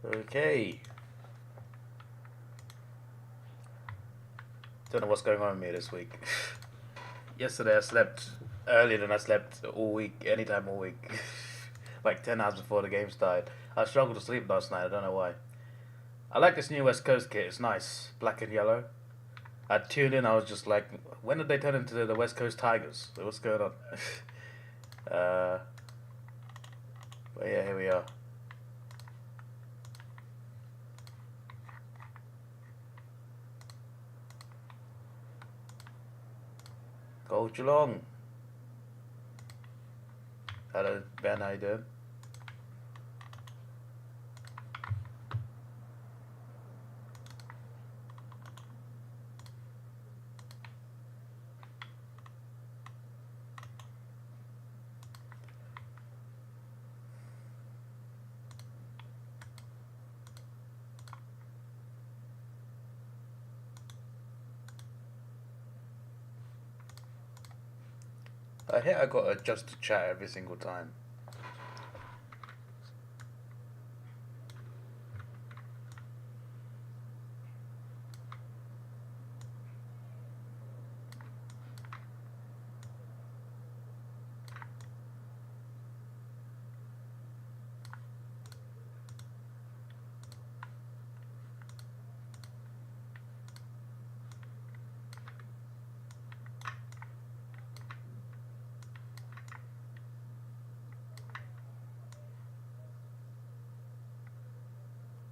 Okay. Don't know what's going on with me this week. Yesterday I slept earlier than I slept all week, anytime all week. Like 10 hours before the game started. I struggled to sleep last night, I don't know why. I like this new West Coast kit, it's nice. Black and yellow. I tuned in, I was just like, when did they turn into the West Coast Tigers? What's going on? uh, but yeah, here we are. Go Geelong. Hello, Ben, how you doing? I hit I got to adjust to chat every single time.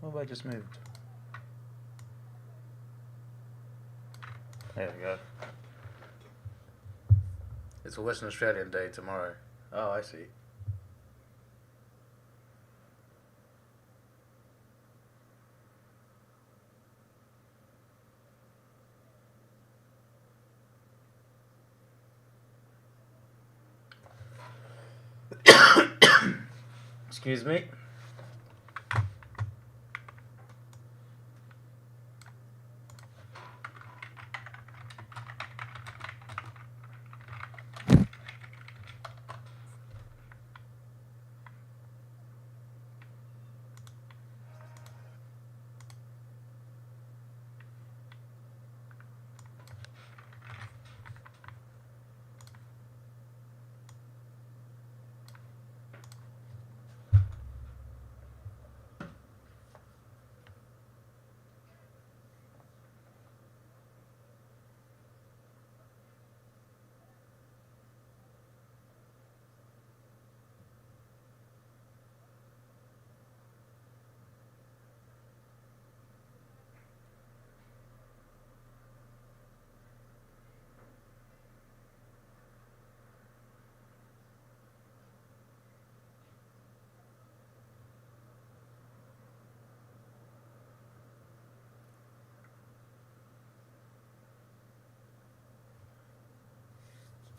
What have I just moved? There we go. It's a Western Australian day tomorrow. Oh, I see. Excuse me.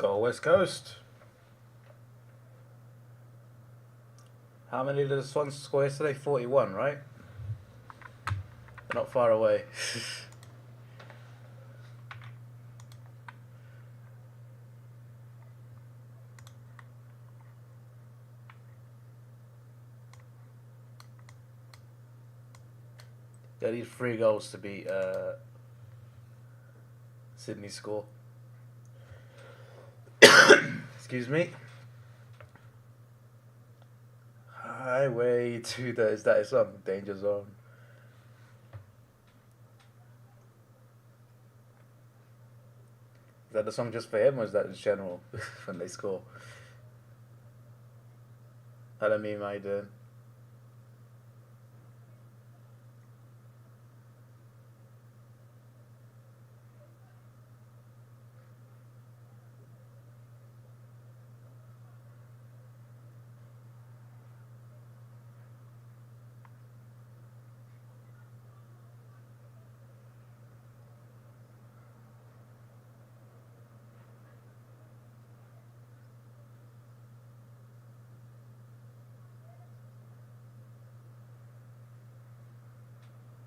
Go West Coast. How many did the Swans score yesterday? 41, right? Not far away. They need 3 goals to beat Sydney's score. Excuse me. Highway to the... Is that a song? Danger Zone. Is that the song just for him, or is that in general when they score? Hello, me, how you doing?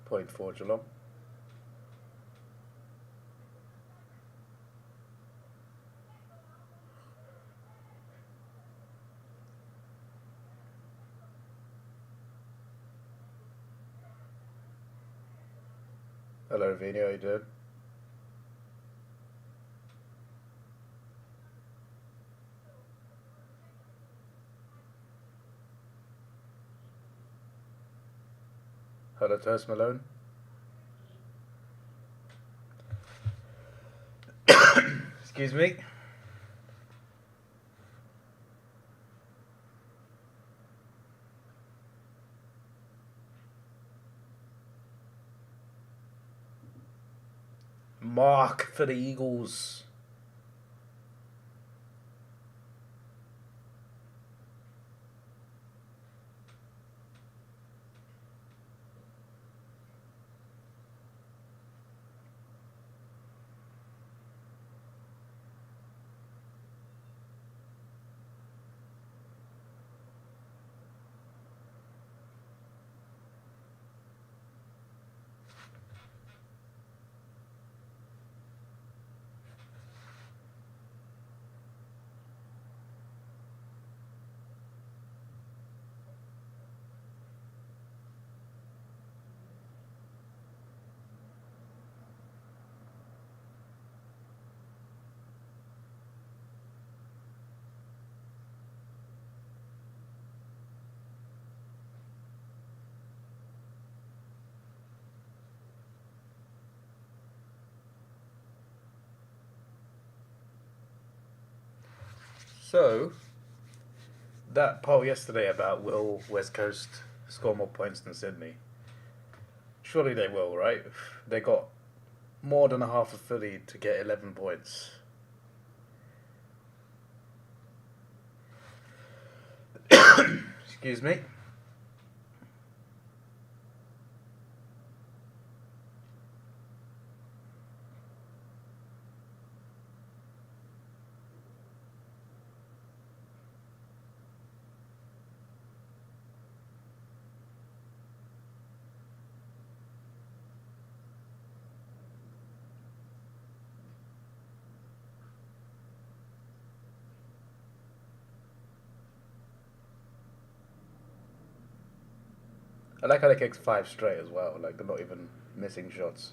Point 4 Geelong. Hello, Vini, how you doing? Hello, Toast Malone. Excuse me. Mark for the Eagles. So, that poll yesterday about will West Coast score more points than Sydney? Surely they will, right? They got more than a half of Philly to get 11 points. Excuse me. I like how they kicked 5 straight as well. Like, they're not even missing shots.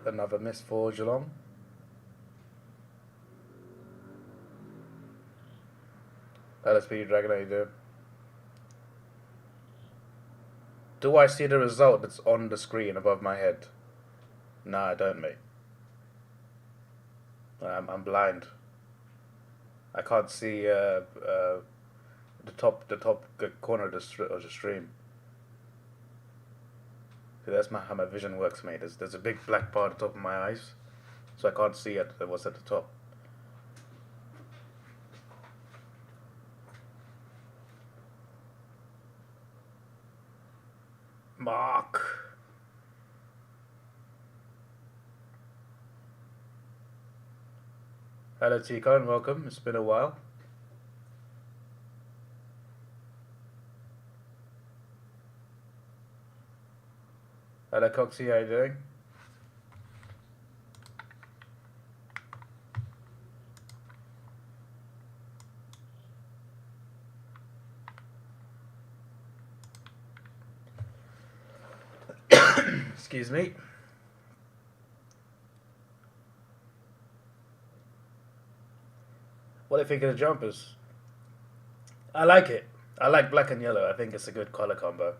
Another miss for Geelong. LSP Dragon, how you doing? Do I see the result that's on the screen above my head? No, I don't, mate. I'm blind. I can't see the top corner of the stream. See, that's how my vision works, mate. There's a big black bar at the top of my eyes, so I can't see what's at the top. Mark. Hello, Tico, and welcome. It's been a while. Hello, Coxie, how you doing? Excuse me. What do you think of the jumpers? I like it. I like black and yellow. I think it's a good color combo.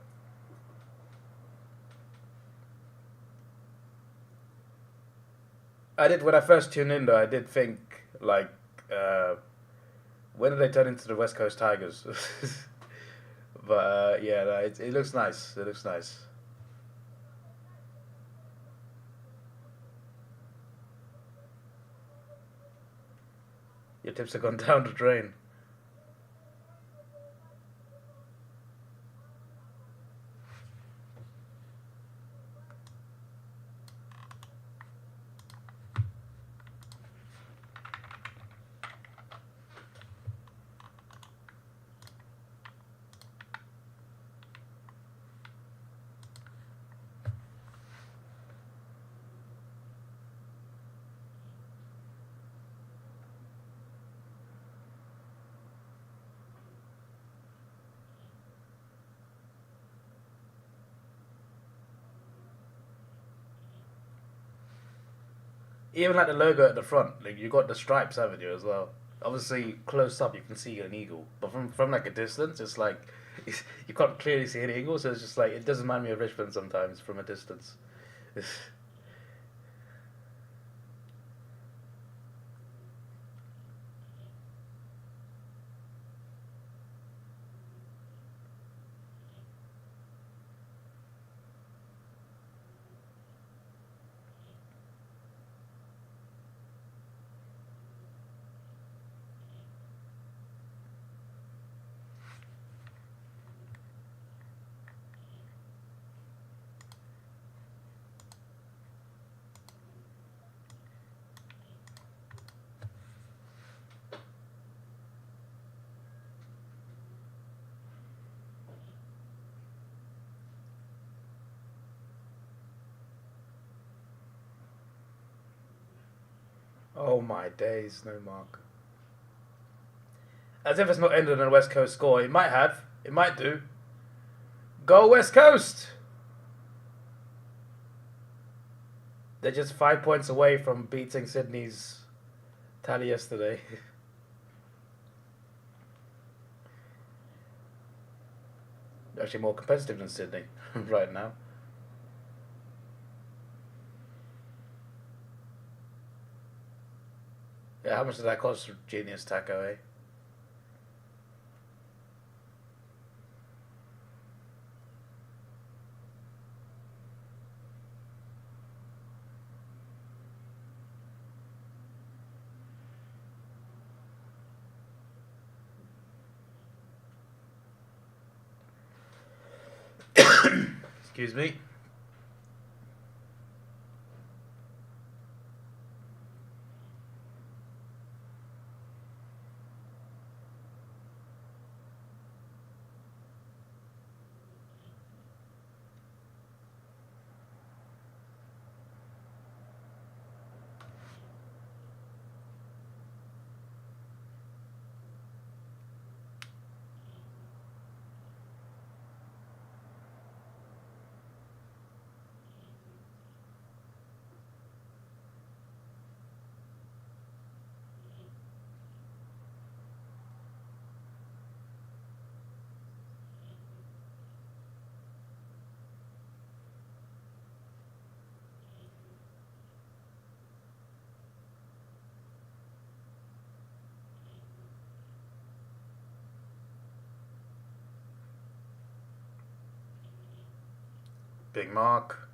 I did, when I first tuned in though, I did think, like, when did they turn into the West Coast Tigers? But yeah, no, it looks nice. It looks nice. Your tips have gone down the drain. Even like the logo at the front, like you got the stripes, haven't you, as well? Obviously, close up you can see an eagle, but from like a distance, it's like you can't clearly see any eagle. So it's just like it does remind me of Richmond sometimes from a distance. Oh my days, no mark. As if it's not ended on a West Coast score. It might have. It might do. Go West Coast! They're just 5 points away from beating Sydney's tally yesterday. They're actually more competitive than Sydney right now. Yeah, how much did that cost for Genius Taco, eh? Excuse me. Big Mark.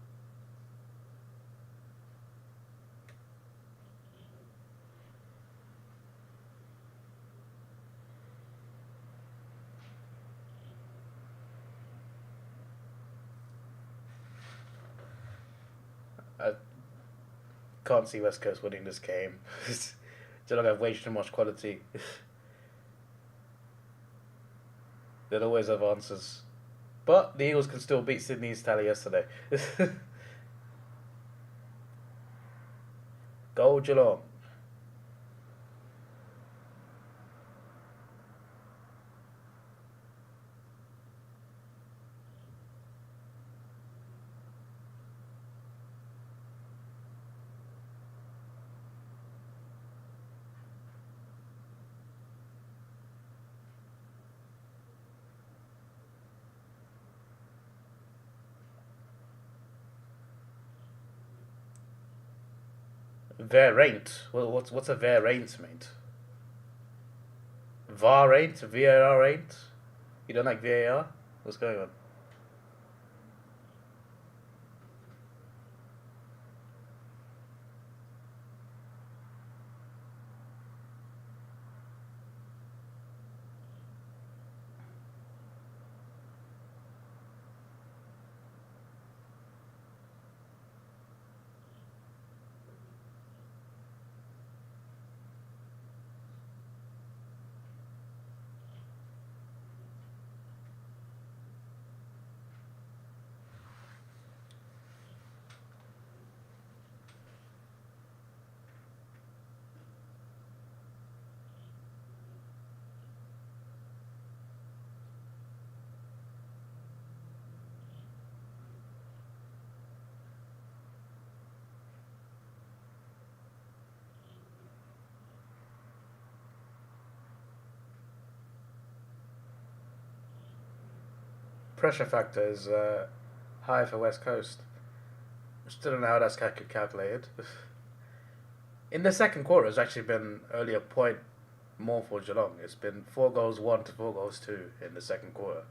I can't see West Coast winning this game. They don't have way too much quality. They'll always have answers. But the Eagles can still beat Sydney's tally yesterday. Go Geelong. Variant. Well, what's a variant, mate? VAR ain't? VAR ain't? You don't like VAR? What's going on? pressure factor is high for West Coast. Still don't know how that's calculated. In the second quarter, it's actually been only a point more for Geelong. It's been 4 goals 1 to 4 goals 2 in the second quarter.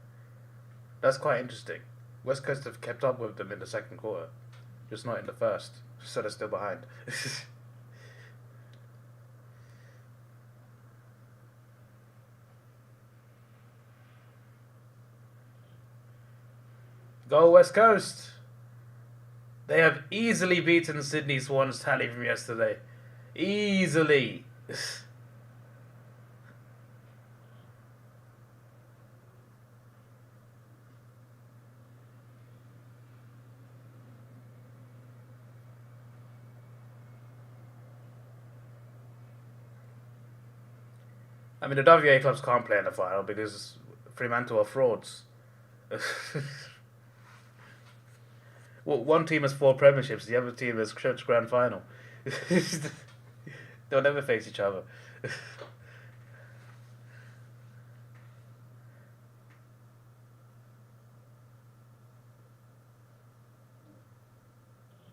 That's quite interesting. West Coast have kept up with them in the second quarter, just not in the first, so they're still behind. Go West Coast! They have easily beaten Sydney Swans tally from yesterday. Easily! I mean, the WA clubs can't play in the final because Fremantle are frauds. Well, one team has 4 premierships, the other team has Church Grand Final. They'll never face each other.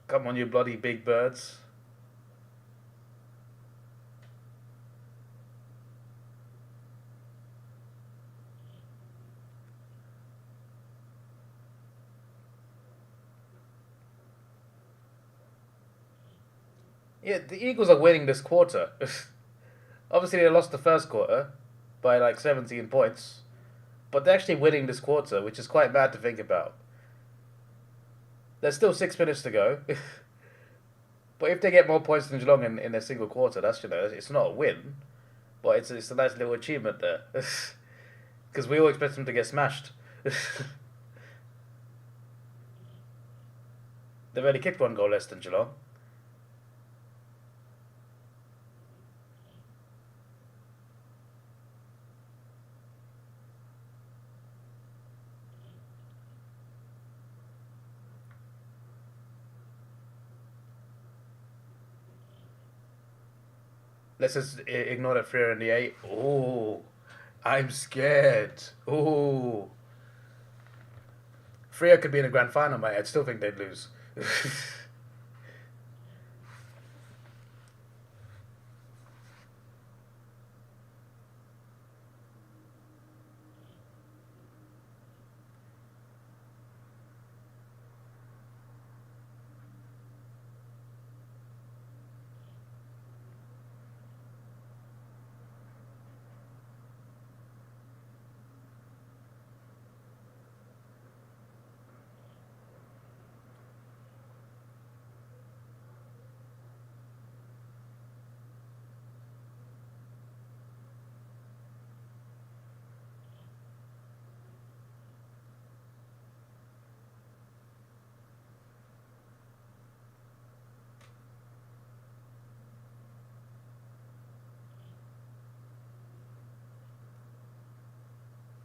Come on, you bloody big birds. Yeah, the Eagles are winning this quarter. Obviously, they lost the first quarter by like 17 points, but they're actually winning this quarter, which is quite bad to think about. There's still 6 minutes to go, but if they get more points than Geelong in a single quarter, that's it's not a win, but it's a nice little achievement there, because we all expect them to get smashed. They've only kicked 1 goal less than Geelong. Let's just ignore that Freo in the 8. Oh, I'm scared. Oh. Freo could be in a grand final, mate. I'd still think they'd lose.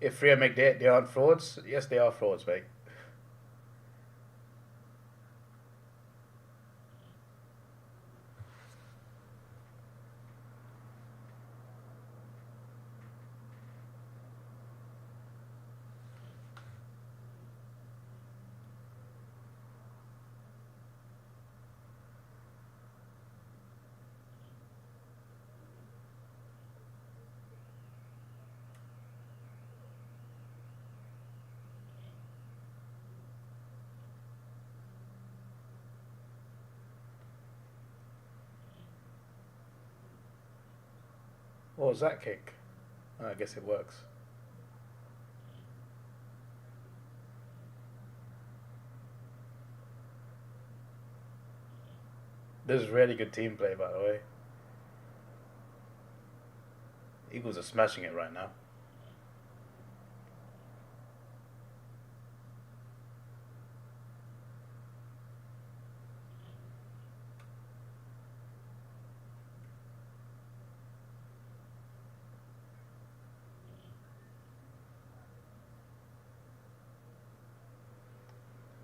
If Freo make the 8, they aren't frauds. Yes, they are frauds, mate. What was that kick? Oh, I guess it works. This is really good team play, by the way. Eagles are smashing it right now.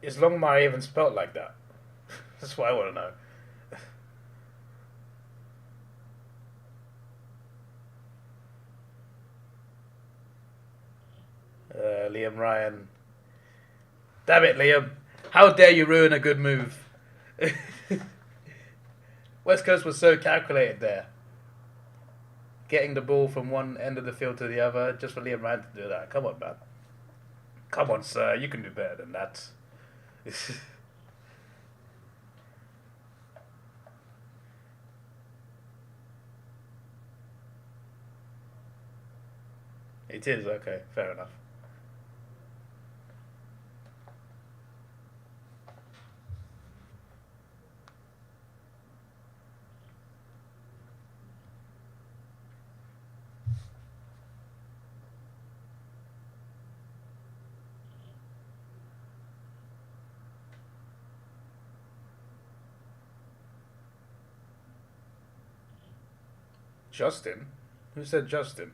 Is Longmire even spelt like that? That's what I want to know. Liam Ryan Damn it, Liam. How dare you ruin a good move? West Coast was so calculated there. Getting the ball from one end of the field to the other, just for Liam Ryan to do that. Come on, man. Come on, sir. You can do better than that. It is, okay. Fair enough. Justin? Who said Justin?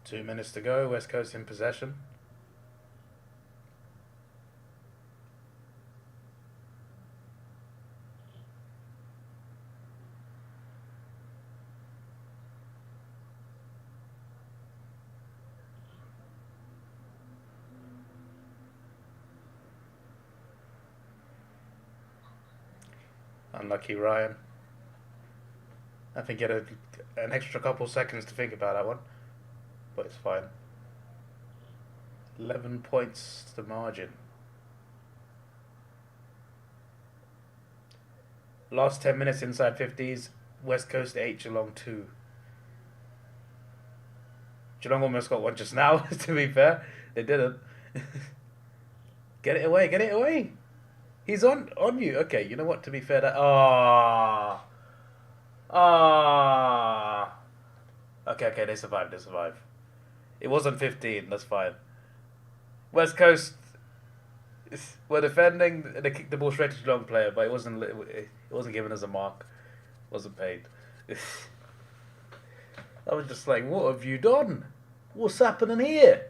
Two minutes to go. West Coast in possession. Unlucky Ryan. I think he had an extra couple seconds to think about that one. But it's fine. 11 points to the margin. Last 10 minutes inside 50s. West Coast 8, Geelong 2. Geelong almost got one just now, to be fair. They didn't. Get it away, get it away. He's on you. Okay, you know what? To be fair, that Okay, they survived. It wasn't 15. That's fine. West Coast were defending. They kicked the ball straight to Geelong player, but it wasn't given as a mark. Wasn't paid. I was just like, what have you done? What's happening here?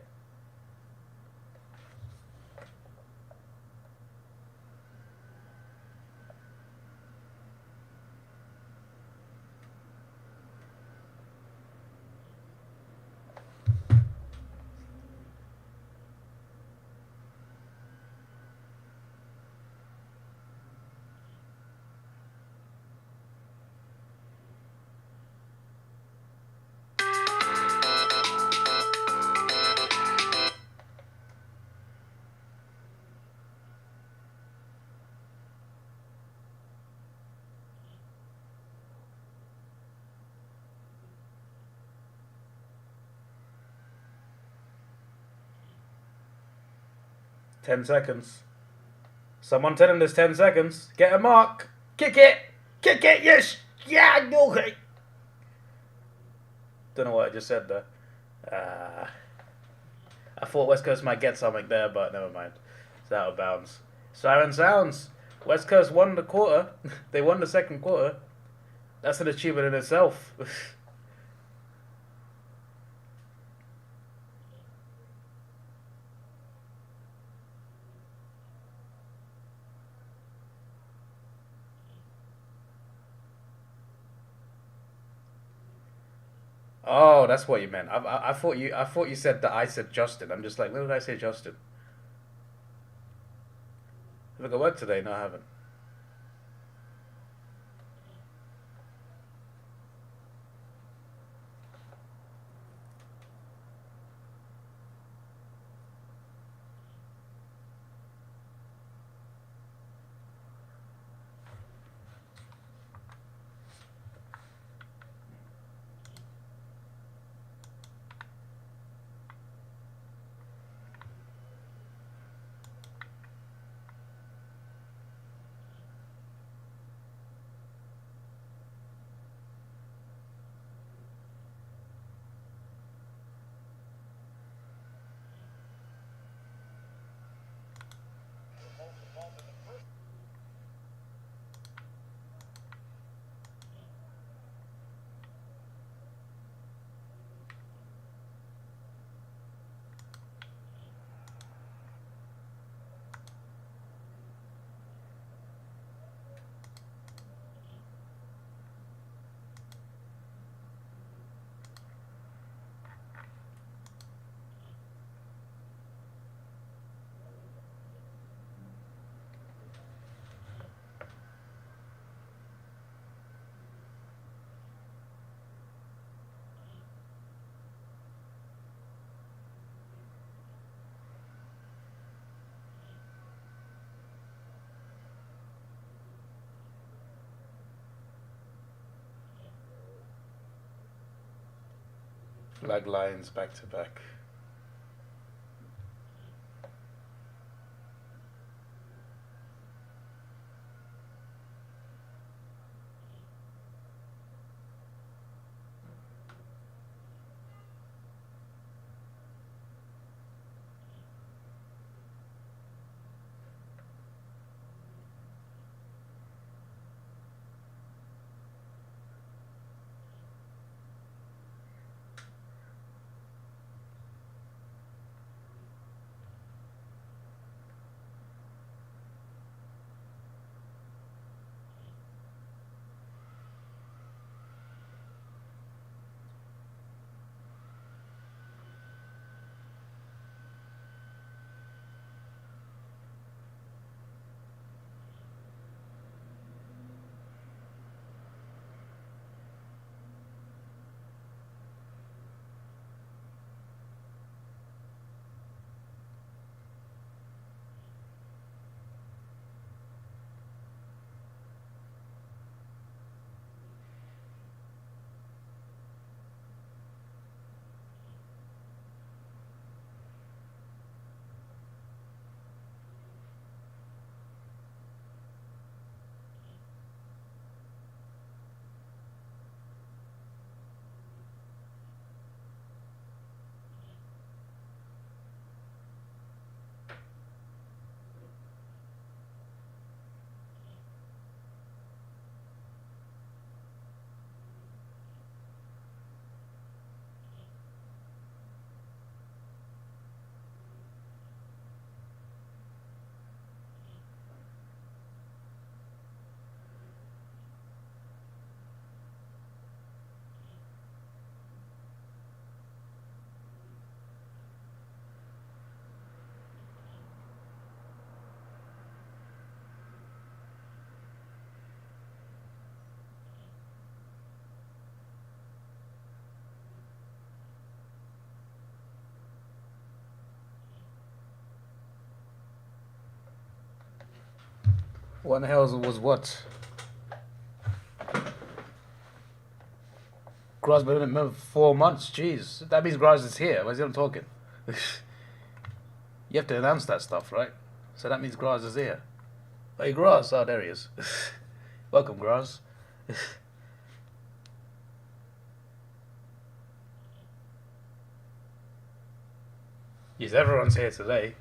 Ten seconds. Someone tell him there's 10 seconds. Get a mark. Kick it. Yes. Yeah. Okay. Don't know what I just said there. I thought West Coast might get something there, but never mind. It's out of bounds. Siren sounds. West Coast won the quarter. They won the second quarter. That's an achievement in itself. Oh, that's what you meant. I thought you said that I said Justin. I'm just like, when did I say Justin? Have I got work today? No, I haven't. Like lions back to back. What the hell was what? Graz been in it for 4 months. Jeez, that means Graz is here. Where's he on talking? You have to announce that stuff, right? So that means Graz is here. Hey, Graz. Oh, there he is. Welcome, Graz. Yes, everyone's here today.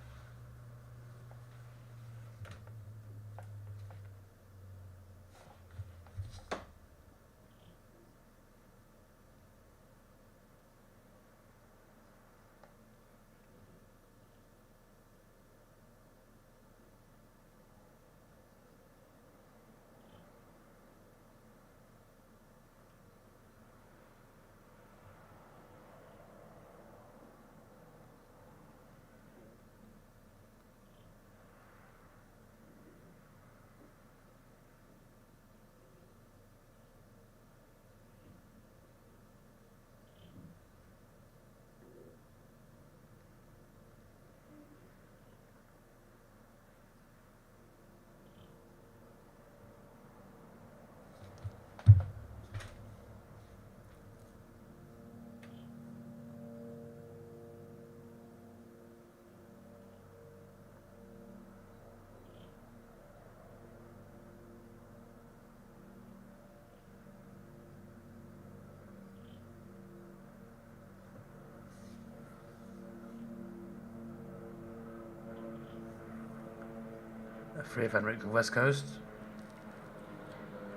Free Van Rick West Coast.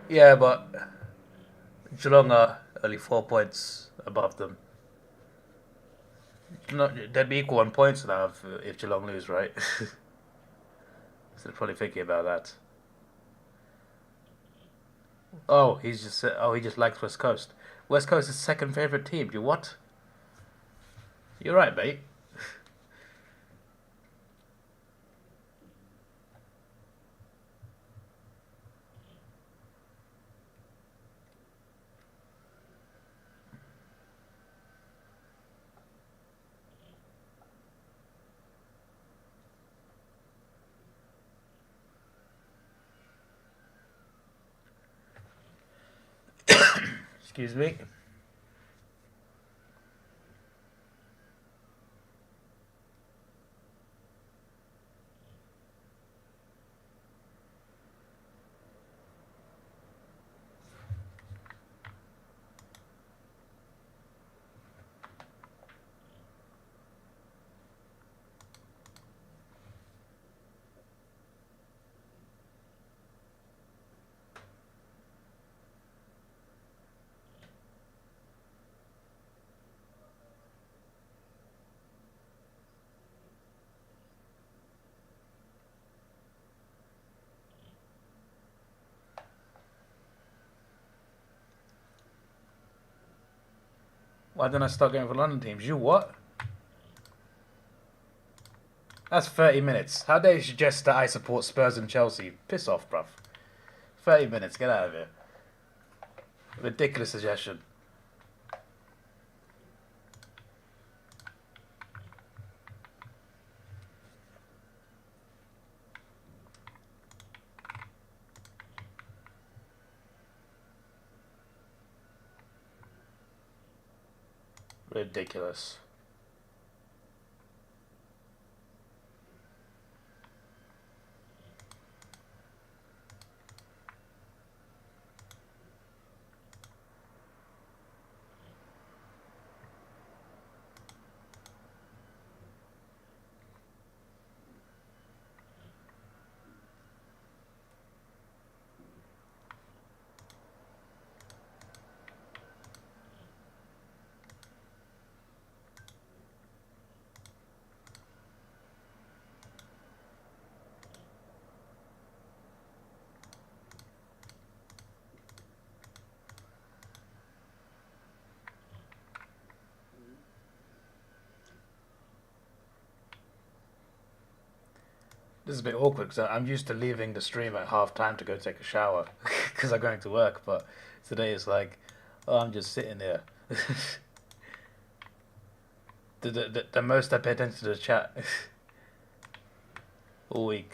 Yeah, but Geelong are only 4 points above them. They'd be equal on points now if Geelong lose, right? So they're probably thinking about that. Oh, he just likes West Coast. West Coast is second favourite team. You what? You're right, mate. Excuse me. Why didn't I start going for London teams? You what? That's 30 minutes. How dare you suggest that I support Spurs and Chelsea? Piss off, bruv. 30 minutes, get out of here. Ridiculous suggestion. Ridiculous. This is a bit awkward because I'm used to leaving the stream at half time to go take a shower because I'm going to work, but today it's like, oh, I'm just sitting there. The most I pay attention to the chat all week.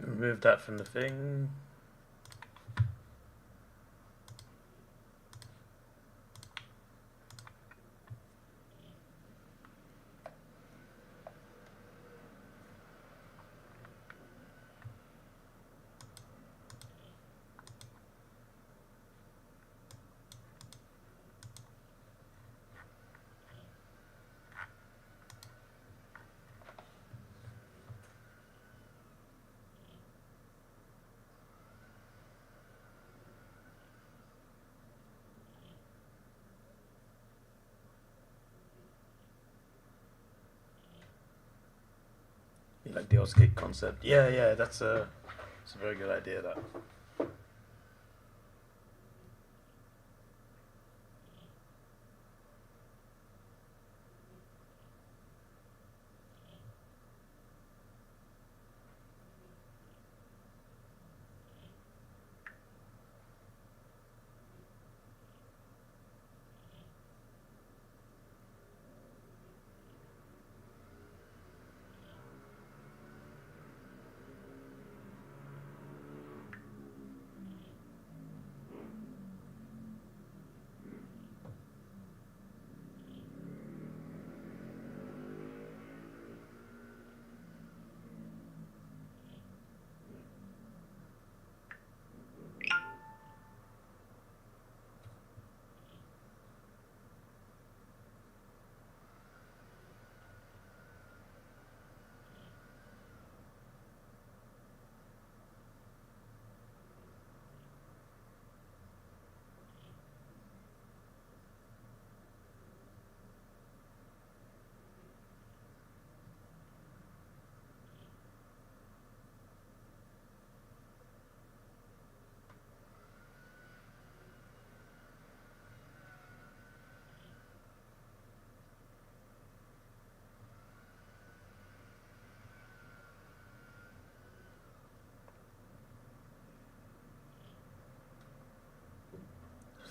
Remove that from the thing. Like the Oscar concept. Yeah, it's a very good idea. That.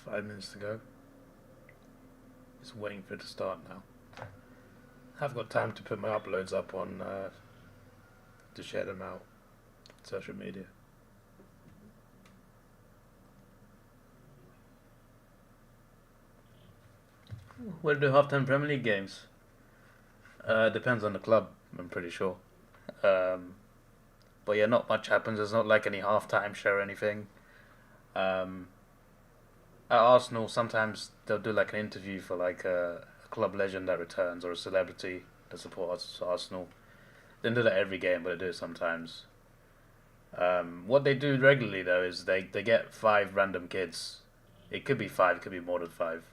5 minutes to go. Just waiting for it to start now. I've got time to put my uploads up on to share them out on social media. We'll do halftime Premier League games. Depends on the club, I'm pretty sure. But yeah, not much happens. There's not like any halftime show or anything. At Arsenal, sometimes they'll do like an interview for like a club legend that returns or a celebrity that supports Arsenal. They don't do that every game, but they do it sometimes. What they do regularly though is they get 5 random kids. It could be 5, it could be more than 5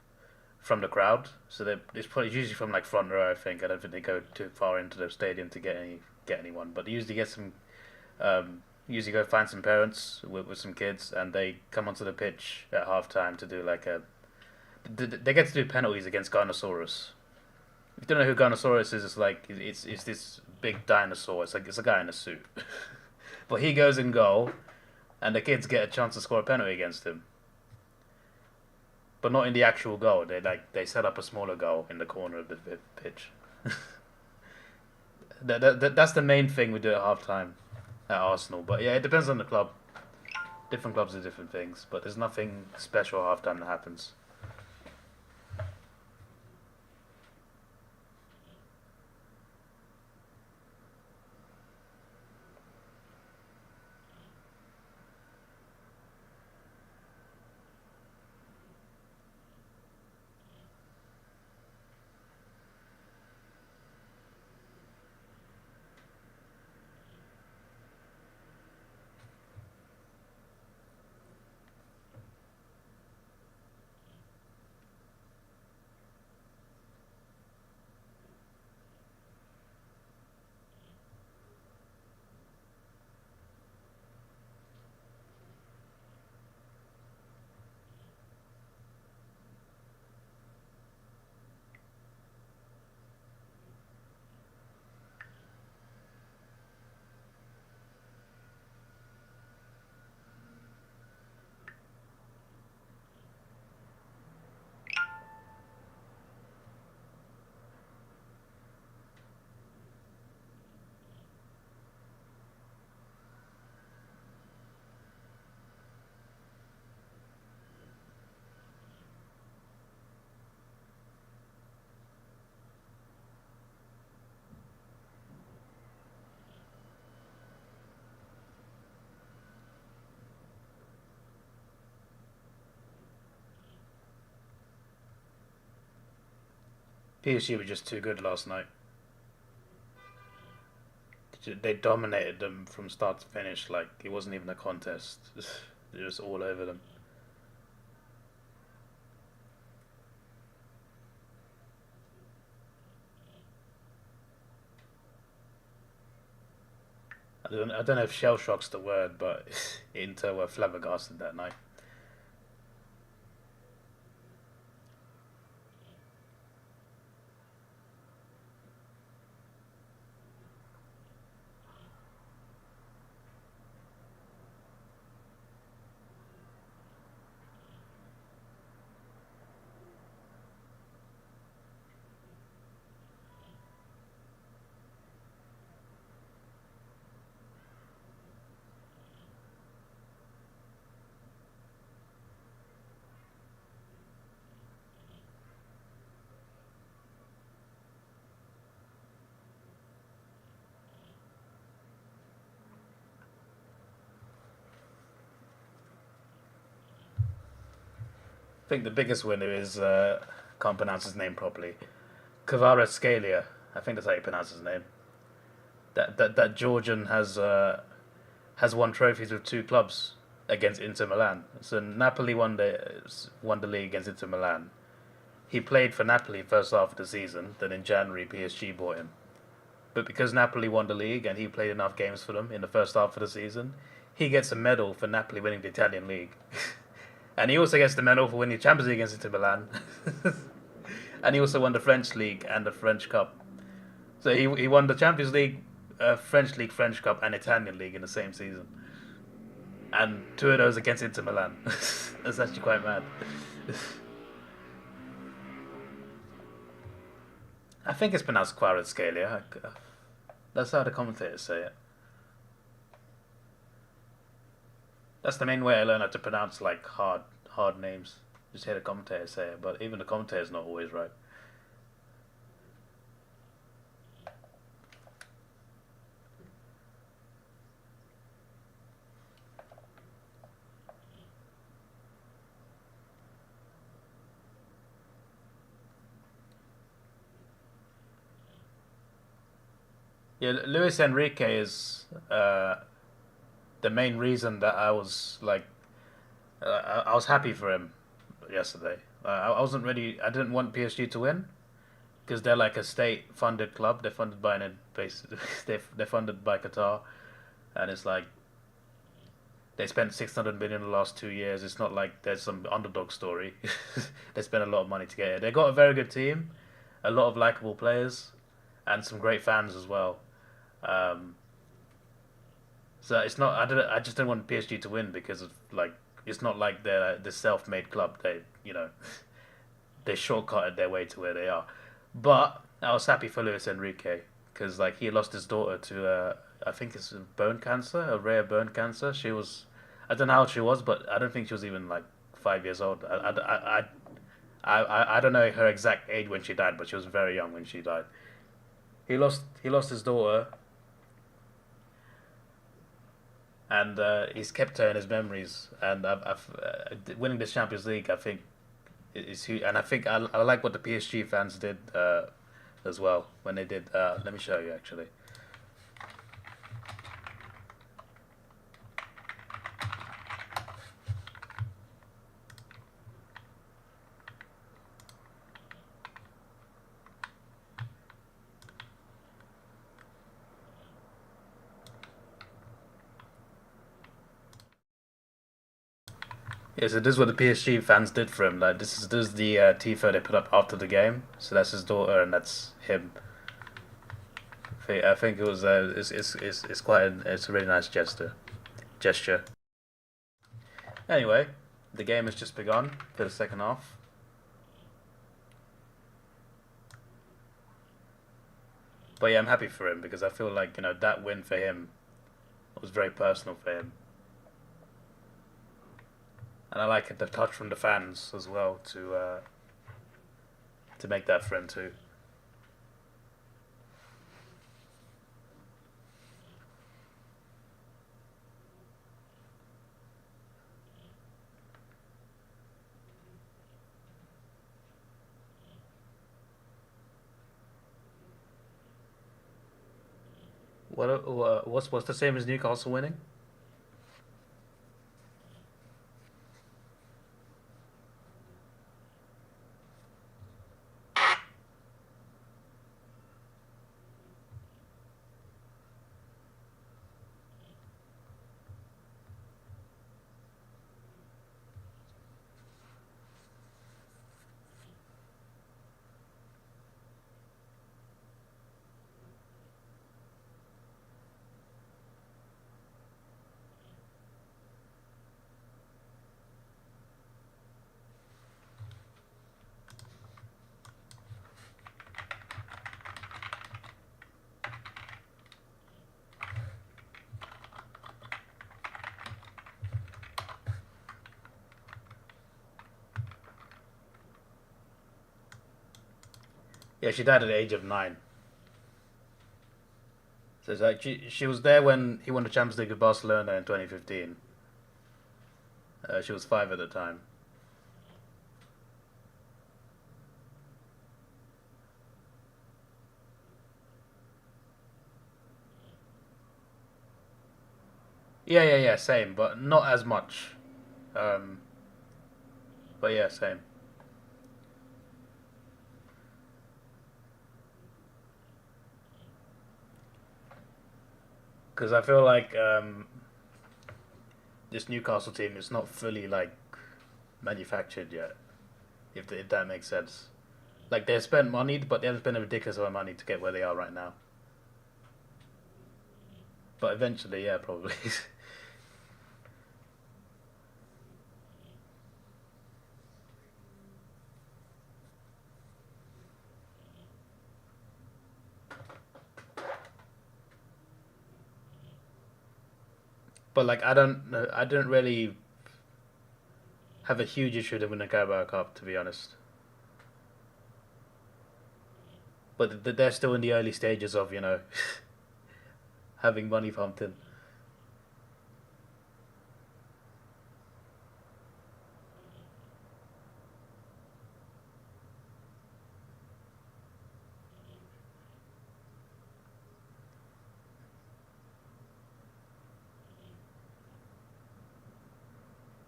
from the crowd. So it's probably usually from like front row. I think I don't think they go too far into the stadium to get anyone, but they usually get some. Usually go find some parents with some kids, and they come onto the pitch at halftime to do like a. They get to do penalties against Garnosaurus. If you don't know who Garnosaurus is, it's this big dinosaur. It's a guy in a suit, but he goes in goal, and the kids get a chance to score a penalty against him. But not in the actual goal. They set up a smaller goal in the corner of the pitch. That's the main thing we do at halftime at Arsenal. But yeah, it depends on the club. Different clubs do different things, but there's nothing special halftime that happens. PSG were just too good last night. They dominated them from start to finish. Like it wasn't even a contest. It was all over them. I don't know if shell shock's the word, but Inter were flabbergasted that night. I think the biggest winner is can't pronounce his name properly. Kvaratskhelia. I think that's how you pronounce his name. That Georgian has won trophies with two clubs against Inter Milan. So Napoli won the league against Inter Milan. He played for Napoli first half of the season. Then in January, PSG bought him. But because Napoli won the league and he played enough games for them in the first half of the season, he gets a medal for Napoli winning the Italian league. And he also gets the medal for winning the Champions League against Inter Milan. And he also won the French league and the French Cup. So he won the Champions League, French league, French Cup, and Italian league in the same season. And two of those against Inter Milan. That's actually quite mad. I think it's pronounced Kvaratskhelia. That's how the commentators say it. That's the main way I learn how to pronounce like hard names. Just hear the commentators say it, but even the commentator's not always right. Yeah, Luis Enrique is the main reason that I was like I was happy for him yesterday. I wasn't ready. I didn't want PSG to win because they're like a state-funded club. They're funded by an base. They're funded by Qatar, and it's like they spent 600 million in the last 2 years. It's not like there's some underdog story. They spent a lot of money to get it. They got a very good team, a lot of likable players, and some great fans as well. Um, so it's not. I just didn't want PSG to win because of like it's not like they're the self-made club. They shortcutted their way to where they are. But I was happy for Luis Enrique because like he lost his daughter to I think it's bone cancer, a rare bone cancer. I don't know how old she was, but I don't think she was even like 5 years old. I don't know her exact age when she died, but she was very young when she died. He lost his daughter, and he's kept her in his memories. And winning this Champions League, I think, is huge. And I think I like what the PSG fans did as well when they did. Let me show you actually. Yeah, so this is what the PSG fans did for him. Like this is the tifo they put up after the game. So that's his daughter, and that's him. I think it was it's quite it's a really nice gesture. Anyway, the game has just begun for the second half. But yeah, I'm happy for him because I feel like that win for him was very personal for him, and I like the touch from the fans as well to make that for him too. What's the same as Newcastle winning? Yeah, she died at the age of 9. So it's like she was there when he won the Champions League with Barcelona in 2015. She was 5 at the time. Yeah, same, but not as much. Um, but yeah, same. Because I feel like this Newcastle team is not fully like manufactured yet. If that makes sense. Like they've spent money, but they haven't spent a ridiculous amount of money to get where they are right now. But eventually, yeah, probably. But like I don't really have a huge issue with them winning the Carabao Cup, to be honest. But they're still in the early stages of having money pumped in.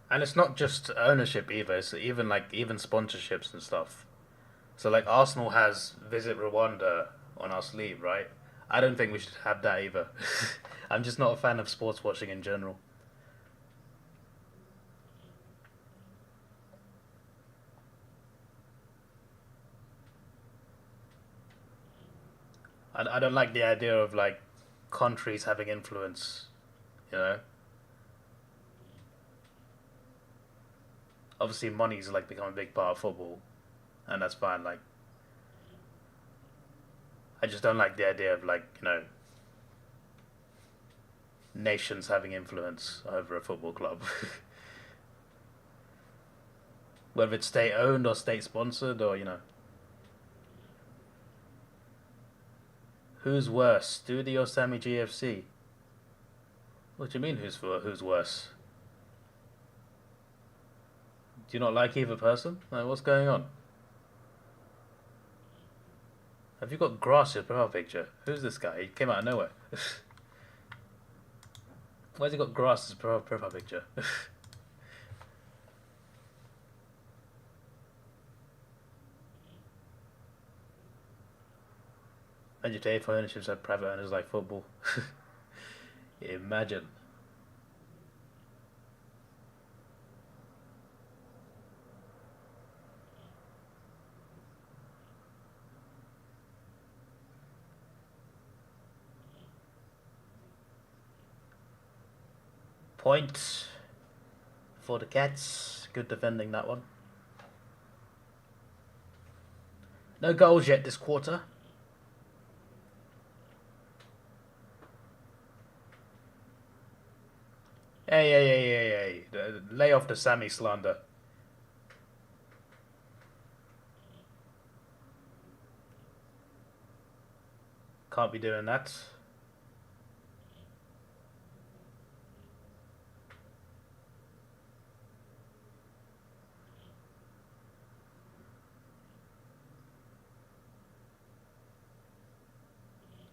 And it's not just ownership either. It's even sponsorships and stuff. So like Arsenal has Visit Rwanda on our sleeve, right? I don't think we should have that either. I'm just not a fan of sports watching in general. I don't like the idea of like countries having influence. You know, obviously money's like become a big part of football, and that's fine. Like I just don't like the idea of like nations having influence over a football club, whether it's state owned or state sponsored or who's worse, Studi or Sammy GFC? What do you mean who's worse? Do you not like either person? Like, what's going on? Have you got grass in your profile picture? Who's this guy? He came out of nowhere. Why's he got grass as a profile picture? Imagine if AFL ownerships had private owners like football. Imagine. Point for the Cats. Good defending that one. No goals yet this quarter. Hey. Lay off the Sammy slander. Can't be doing that.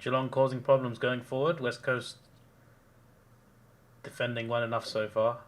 Geelong causing problems going forward. West Coast defending well enough so far.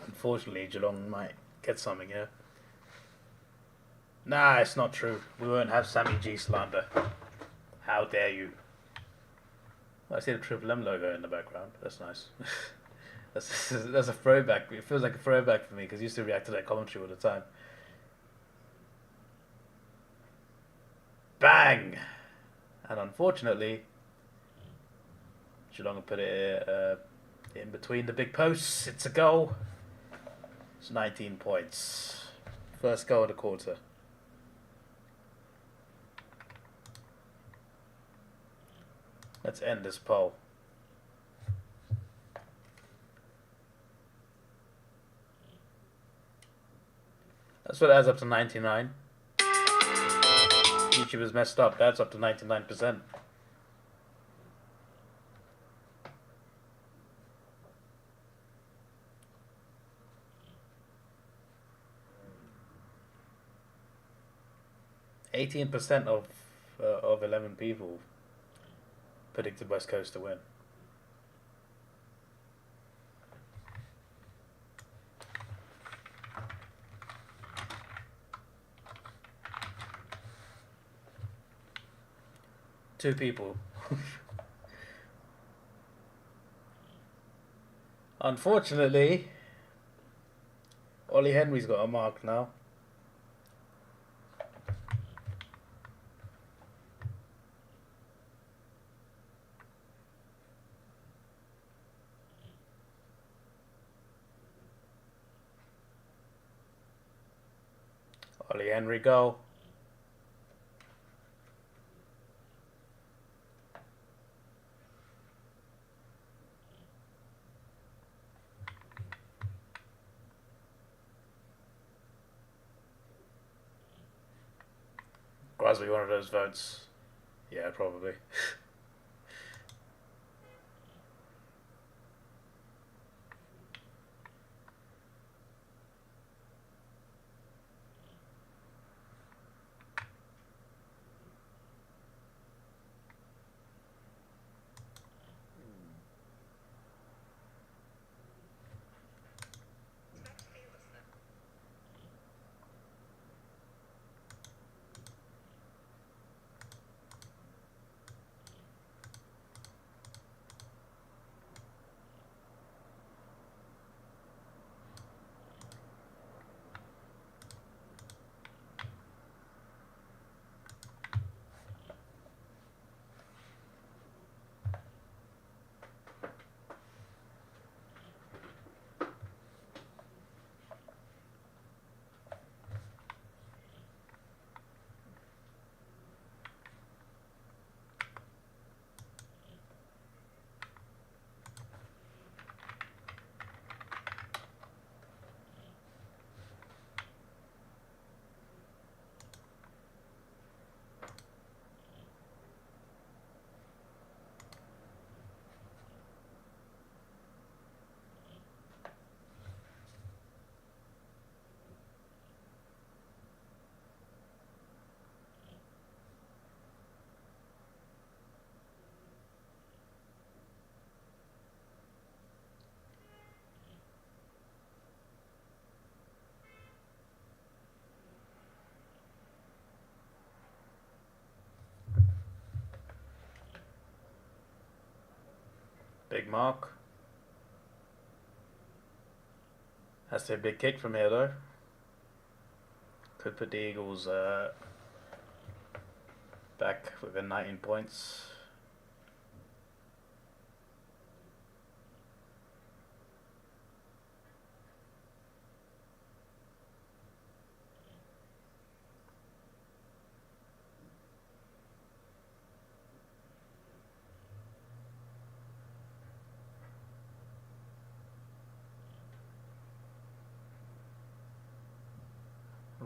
Unfortunately, Geelong might get something here. Nah, it's not true. We won't have Sammy G slander. How dare you? I see the Triple M logo in the background. That's nice. That's a throwback. It feels like a throwback for me because I used to react to that commentary all the time. Bang! And unfortunately, Geelong put it in between the big posts. It's a goal. It's 19 points. First goal of the quarter. Let's end this poll. That's what adds up to 99. YouTube is messed up. That's up to 99%. %, of 11 people predicted West Coast to win. Two people. Unfortunately, Ollie Henry's got a mark now. Ollie Henry goal. Grasby, one of those votes. Yeah, probably. Big mark. Has to be a big kick from here though. Could put the Eagles back within 19 points.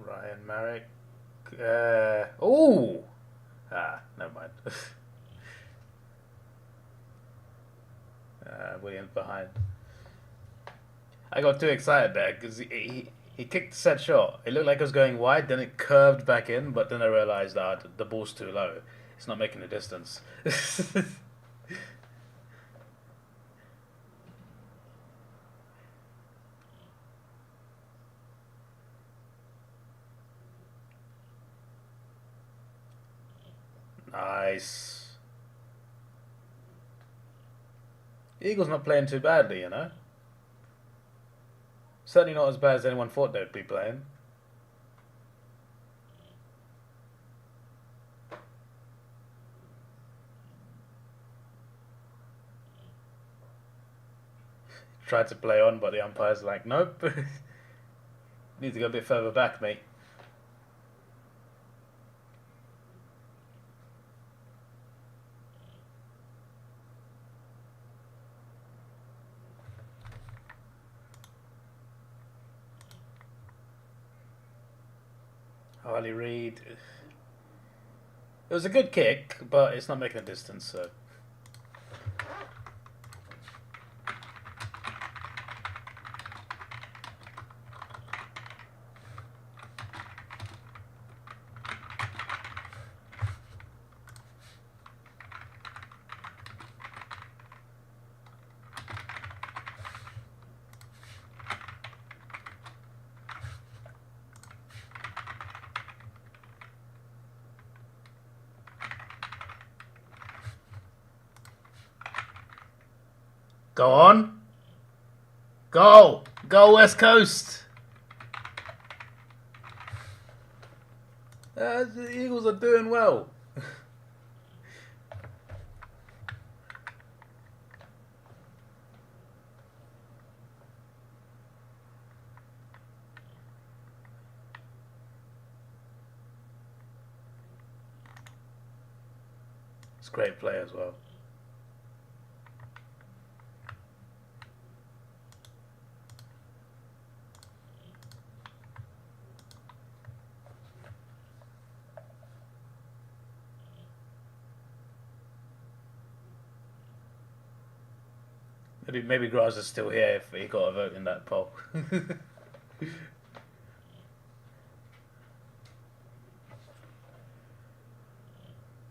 Ryan Marrick. Oh! Never mind. Williams behind. I got too excited there because he kicked the set shot. It looked like it was going wide, then it curved back in, but then I realised that the ball's too low. It's not making a distance. Nice. Eagles not playing too badly, you know. Certainly not as bad as anyone thought they'd be playing. Tried to play on, but the umpire's like, nope. Need to go a bit further back, mate. Harley Reid. It was a good kick, but it's not making a distance, so. Go on. Go. Go West Coast. The Eagles are doing well. It's a great play as well. Maybe Graz is still here if he got a vote in that poll.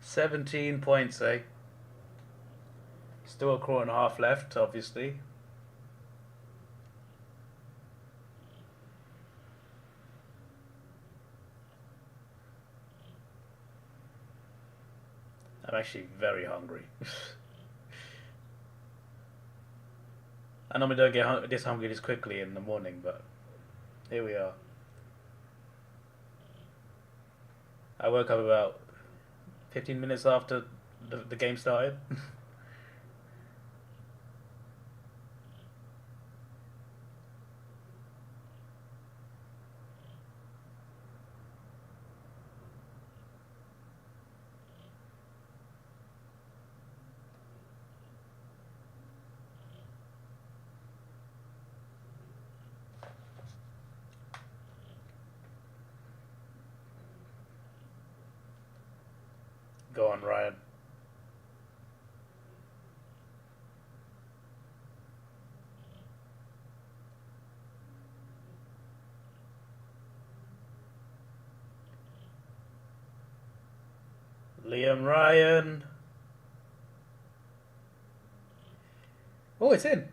17 points, eh? Still a quarter and a half left, obviously. I'm actually very hungry. I normally don't get this hungry this quickly in the morning, but here we are. I woke up about 15 minutes after the game started. Go on, Ryan. Liam Ryan. Oh, it's in.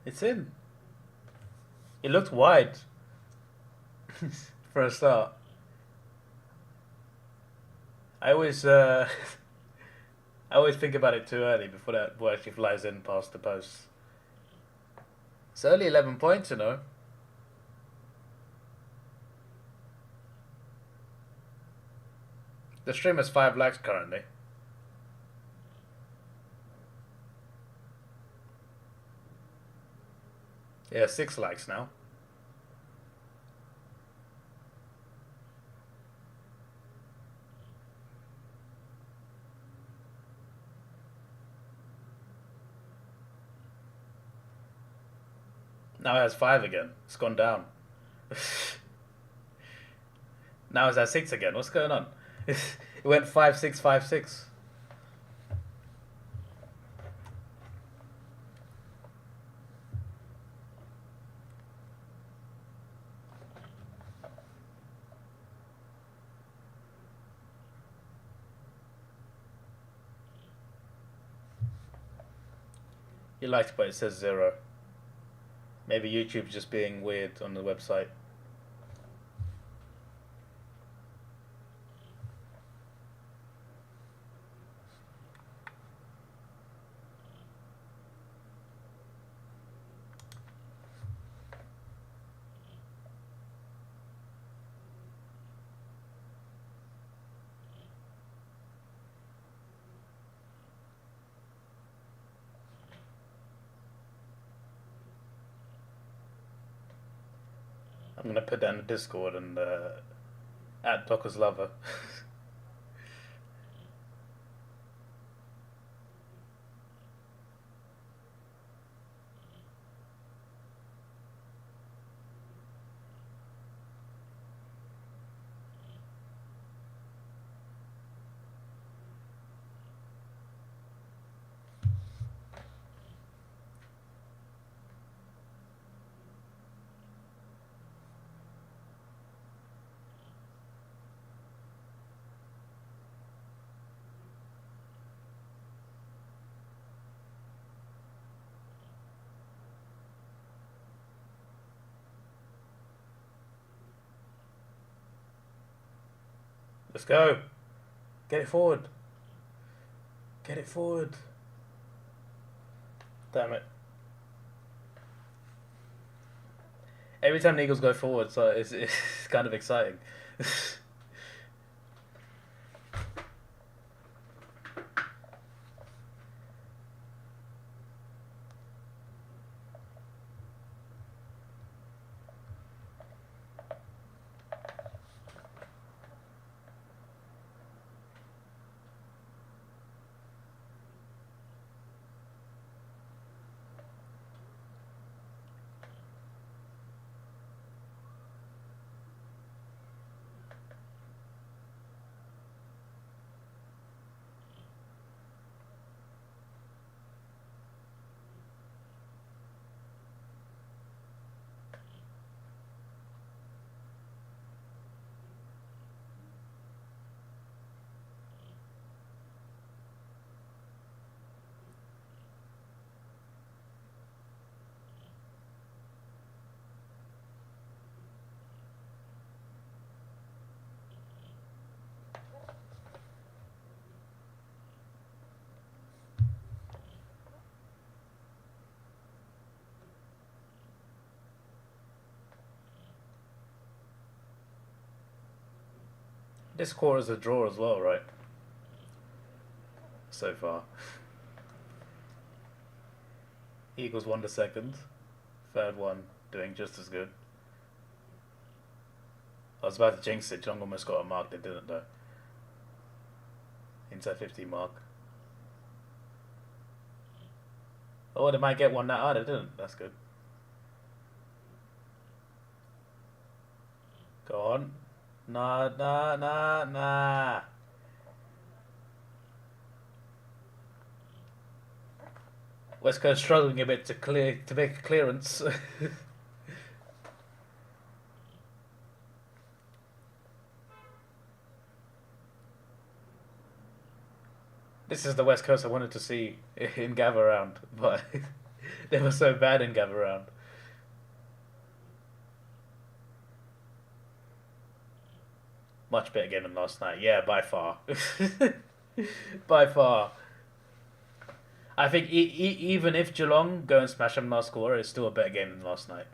It's in. It looked wide for a start. I always I always think about it too early before that ball actually flies in past the post. It's only 11 points, you know. The stream has 5 likes currently. Yeah, 6 likes now. Now it has 5 again. It's gone down. Now it's at 6 again. What's going on? It went 5, 6, 5, 6. You liked it, but it says 0. Maybe YouTube's just being weird on the website. I'm gonna put that in the Discord and at Docker's Lover. Let's go. Get it forward. Get it forward. Damn it. Every time the Eagles go forward, so it's kind of exciting. This score is a draw as well, right? So far. Eagles won the second. Third one doing just as good. I was about to jinx it. Geelong almost got a mark. They didn't though. Inside 50 mark. Oh, they might get one now. Oh, they didn't. That's good. Go on. Nah. West Coast struggling a bit to make a clearance. This is the West Coast I wanted to see in Gather Round, but they were so bad in Gather Round. Much better game than last night. Yeah, by far. By far. I think even if Geelong go and smash them last score, it's still a better game than last night.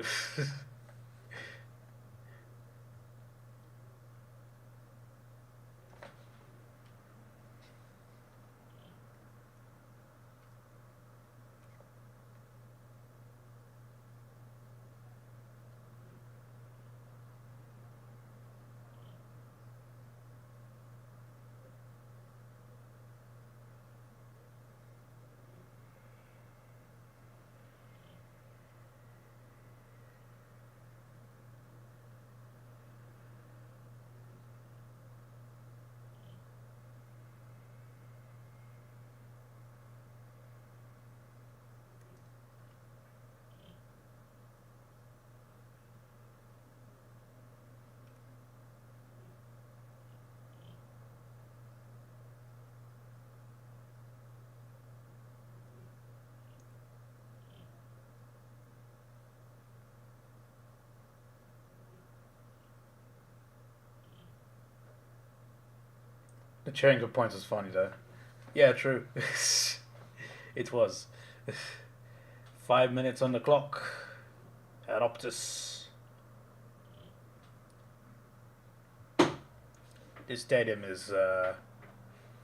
The cheering for points was funny though. Yeah, true. It was. 5 minutes on the clock at Optus. This stadium is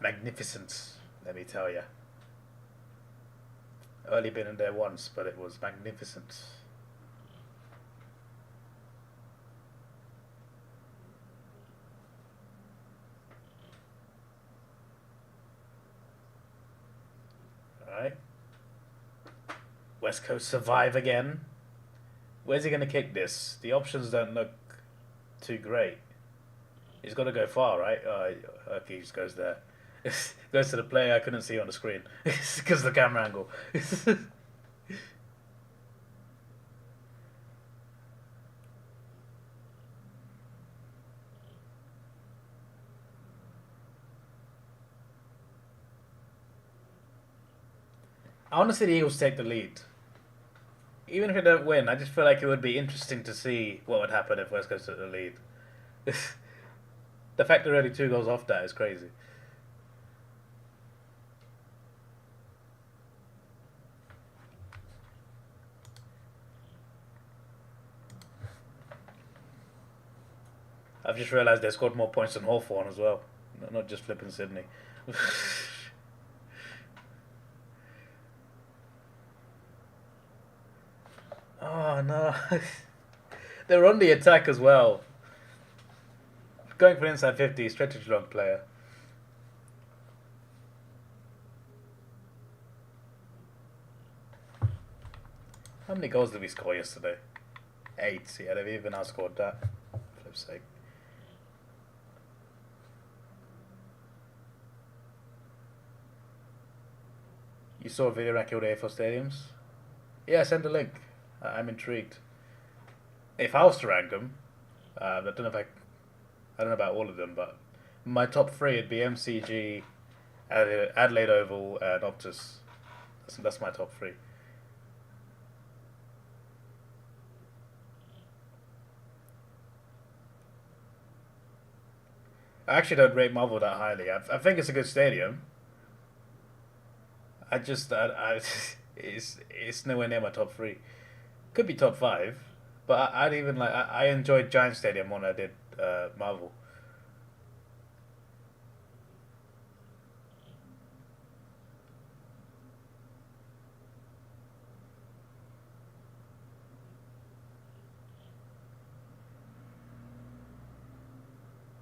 magnificent, let me tell you. Only been in there once, but it was magnificent. West Coast survive again? Where's he going to kick this? The options don't look too great. He's got to go far, right? Okay, he just goes there. Goes to the player I couldn't see on the screen. Because of the camera angle. I want to see the Eagles take the lead. Even if they don't win, I just feel like it would be interesting to see what would happen if West Coast took the lead. The fact they're only 2 goals off that is crazy. I've just realised they scored more points than Hawthorn as well. Not just flipping Sydney. Oh no. They're on the attack as well. Going for an inside 50, straight to Geelong player. How many goals did we score yesterday? 8. Yeah, they've even outscored that. For flip's sake. You saw a video ranking all the AFL stadiums? Yeah, send a link. I'm intrigued. If I was to rank them, I don't know about all of them, but my top 3 would be MCG, Adelaide Oval, and Optus. That's my top 3. I actually don't rate Marvel that highly. I think it's a good stadium. It's nowhere near my top 3. Could be top 5, but I'd even like I enjoyed Giant Stadium more than I did Marvel.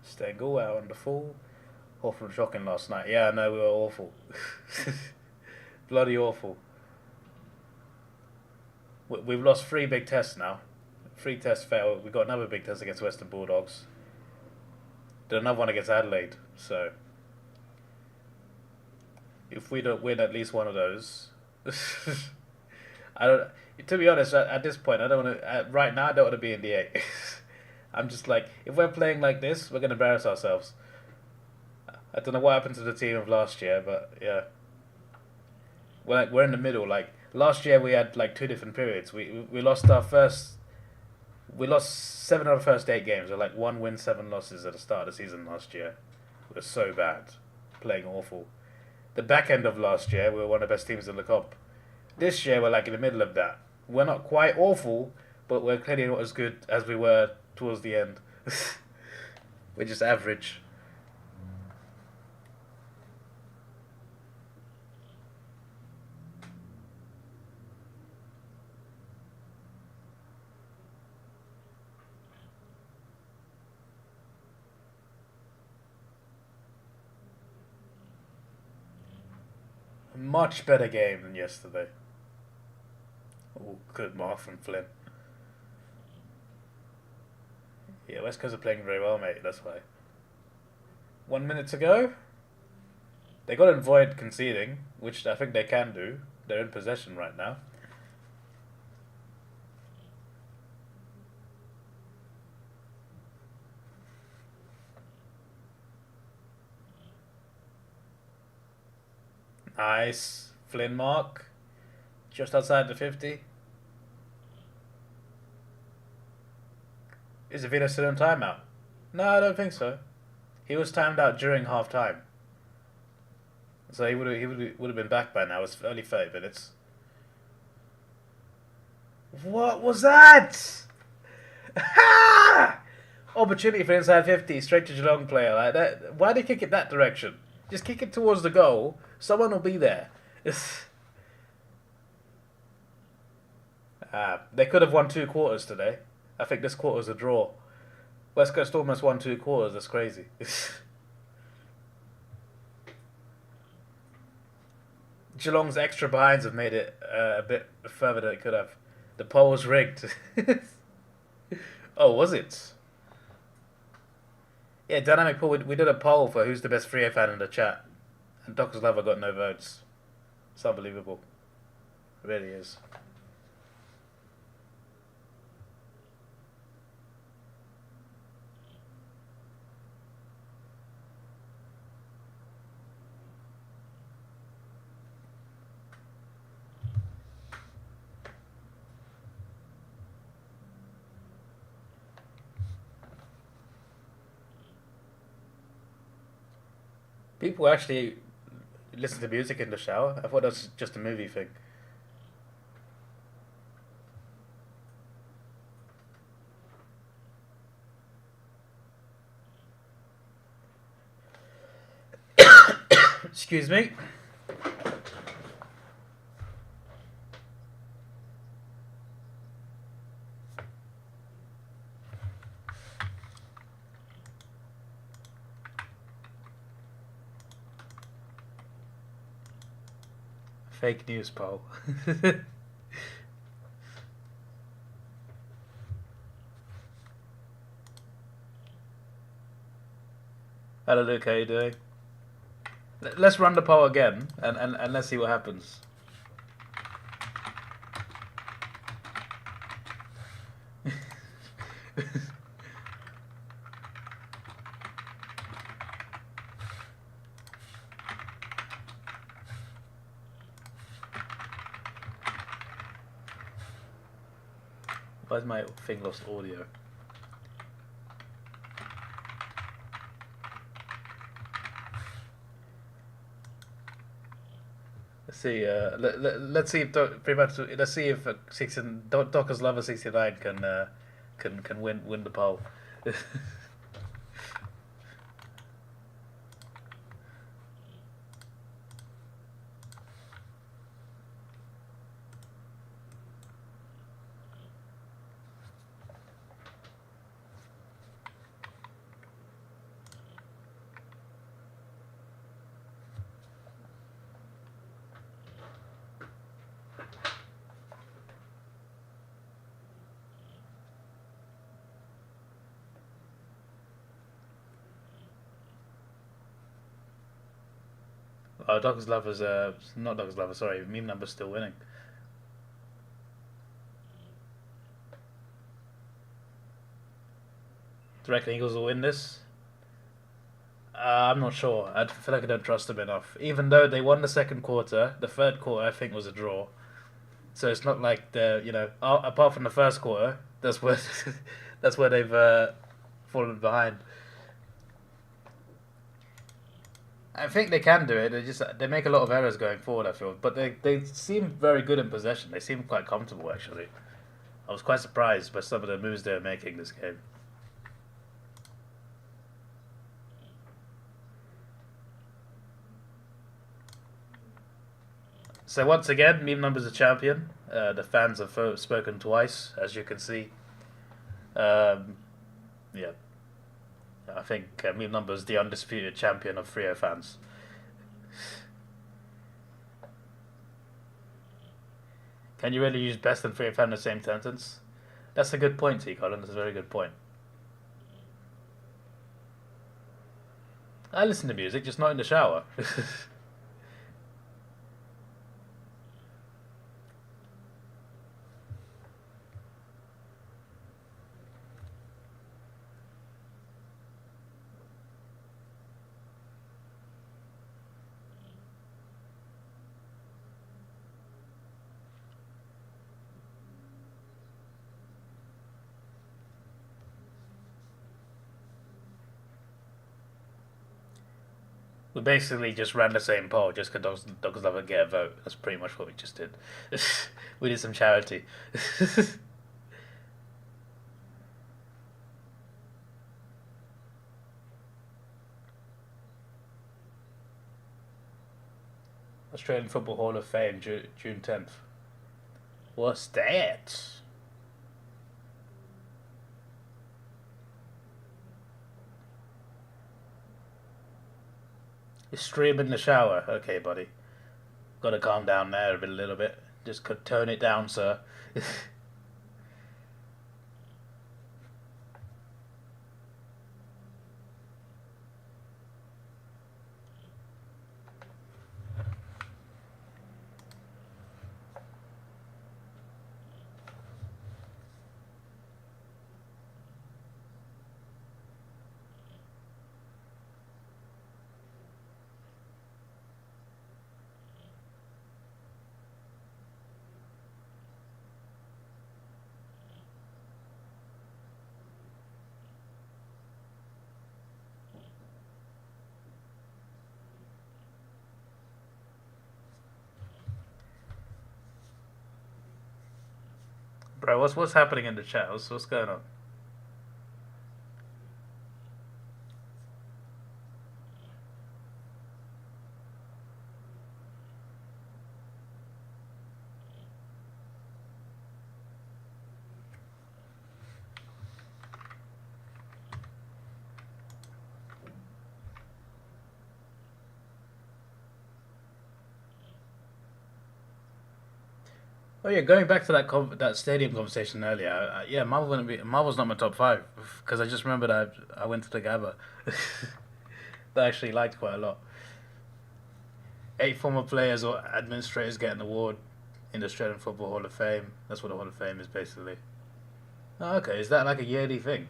Stengel out on the full. Hawthorn shocking last night. Yeah, no, we were awful. Bloody awful. We've lost 3 big tests now. 3 tests failed. We've got another big test against Western Bulldogs. Did another one against Adelaide. So, if we don't win at least one of those, I don't. To be honest, at this point, I don't want to. Right now, I don't want to be in the 8. I'm just like, if we're playing like this, we're gonna embarrass ourselves. I don't know what happened to the team of last year, but yeah, we're in the middle. Like last year, we had like 2 different periods. We lost our first. We lost 7 of our first 8 games. Or like 1 win, 7 losses at the start of the season last year. We were so bad, playing awful. The back end of last year, we were one of the best teams in the comp. This year, we're like in the middle of that. We're not quite awful, but we're clearly not as good as we were towards the end. We're just average. Much better game than yesterday. Oh, good mark from Flynn. Yeah, West Coast are playing very well, mate. That's why. 1 minute to go. They got to avoid conceding, which I think they can do. They're in possession right now. Nice. Flynn mark. Just outside the 50. Is Davidoff still on timeout? No, I don't think so. He was timed out during half time. So he would have been back by now. It's only 30 minutes. What was that? Opportunity for inside 50, straight to Geelong player like that. Why did he kick it that direction? Just kick it towards the goal. Someone will be there. They could have won 2 quarters today. I think this quarter's a draw. West Coast almost won 2 quarters. That's crazy. Geelong's extra behinds have made it a bit further than it could have. The poll was rigged. Oh, was it? Yeah, dynamic poll. We did a poll for who's the best Freo fan in the chat, and Doctor's Lover got no votes. It's unbelievable. It really is. People actually listen to music in the shower. I thought that was just a movie thing. Excuse me. Fake news poll. Hello Luke, how you doing? Let's run the poll again and let's see what happens. Why's my thing lost audio? Let's see. Let's see if let's see if Docker's Lover 69 can win the poll. Oh, Docker's Lover's not Docker's Lover. Sorry, meme number's still winning. Do you reckon Eagles will win this? I'm not sure. I feel like I don't trust them enough. Even though they won the second quarter, the third quarter I think was a draw. So it's not like apart from the first quarter, that's where that's where they've fallen behind. I think they can do it. They make a lot of errors going forward, I feel, but they seem very good in possession. They seem quite comfortable actually. I was quite surprised by some of the moves they were making this game. So once again, meme number's a champion. The fans have spoken twice, as you can see. Yeah. I think meme number is the undisputed champion of Freo fans. Can you really use best and Freo fan in the same sentence? That's a good point, T. Colin. That's a very good point. I listen to music, just not in the shower. We basically just ran the same poll just because Dogs Love get a vote. That's pretty much what we just did. We did some charity. Australian Football Hall of Fame, June 10th. What's that? You stream in the shower. Okay, buddy. Got to calm down there a little bit. Just could tone it down, sir. Bro, what's happening in the chat? What's going on? Oh yeah, going back to that stadium conversation earlier. Yeah, Marvel's not my top five because I just remembered I went to the Gabba that I actually liked quite a lot. 8 former players or administrators get an award in the Australian Football Hall of Fame. That's what the Hall of Fame is basically. Oh, okay, is that like a yearly thing?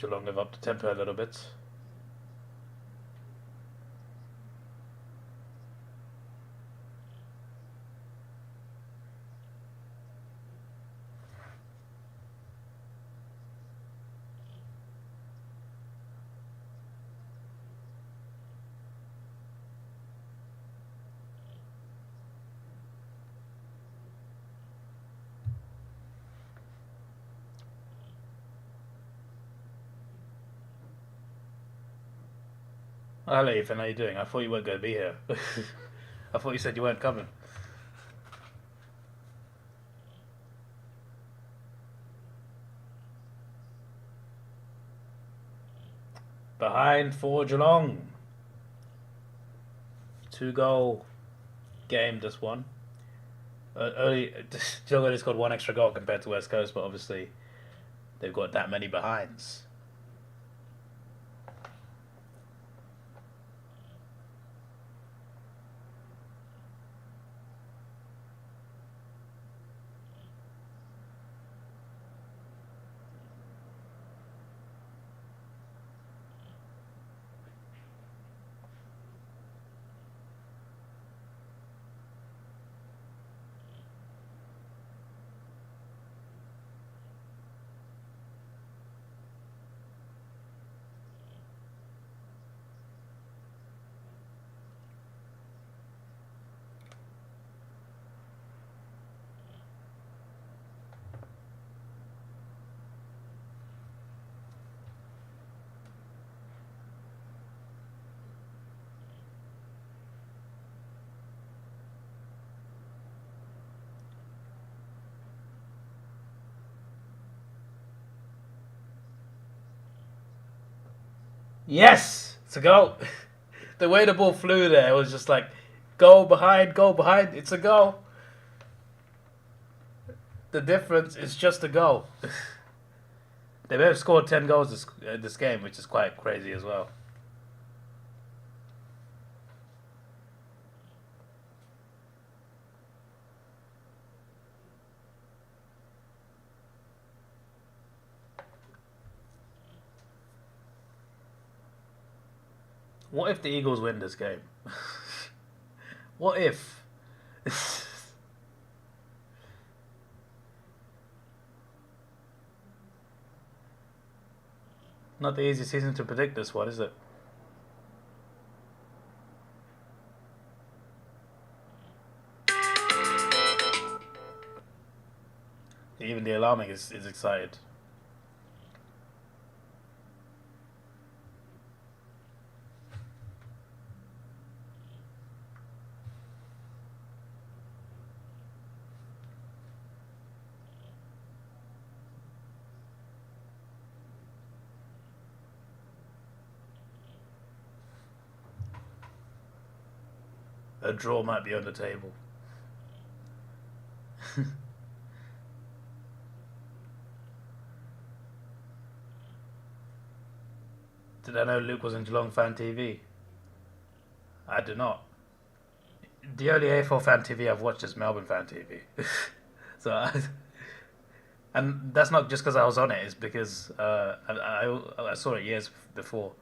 Geelong live up to tempo a little bit. Oh, hello, Ethan. How you doing? I thought you weren't going to be here. I thought you said you weren't coming. Behind for Geelong. 2-goal game, just one. Geelong only scored one extra goal compared to West Coast, but obviously they've got that many behinds. Yes! It's a goal. The way the ball flew there was just like, goal behind, it's a goal. The difference is just a goal. They may have scored 10 goals this game, which is quite crazy as well. What if the Eagles win this game? What if? Not the easiest season to predict this one, is it? Even the alarming is excited. A draw might be on the table. Did I know Luke was in Geelong Fan TV? I do not. The only AFL Fan TV I've watched is Melbourne Fan TV. And that's not just because I was on it. It's because I saw it years before.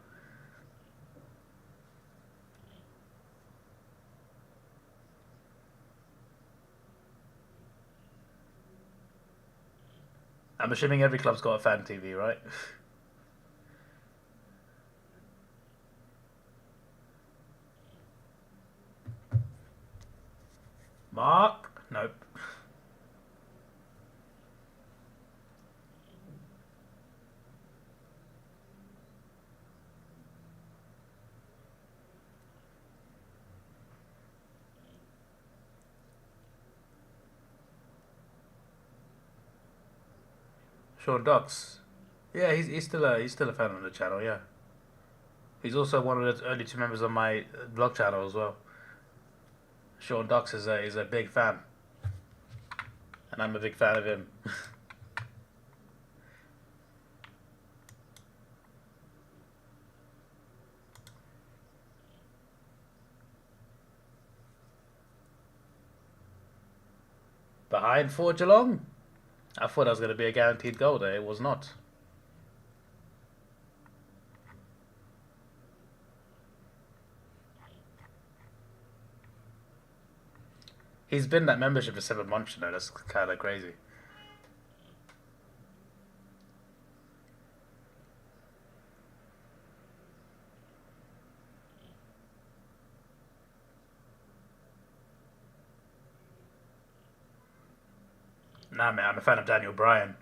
I'm assuming every club's got a Fan TV, right? Mark? Nope. Sean Dox. Yeah, he's still a fan of the channel. Yeah, he's also one of the early two members of my blog channel as well. Sean Dox is a big fan, and I'm a big fan of him. Behind for Geelong? I thought that was going to be a guaranteed goal there. It was not. He's been that membership for 7 months, you know. That's kind of crazy. Nah, man, I'm a fan of Daniel Bryan.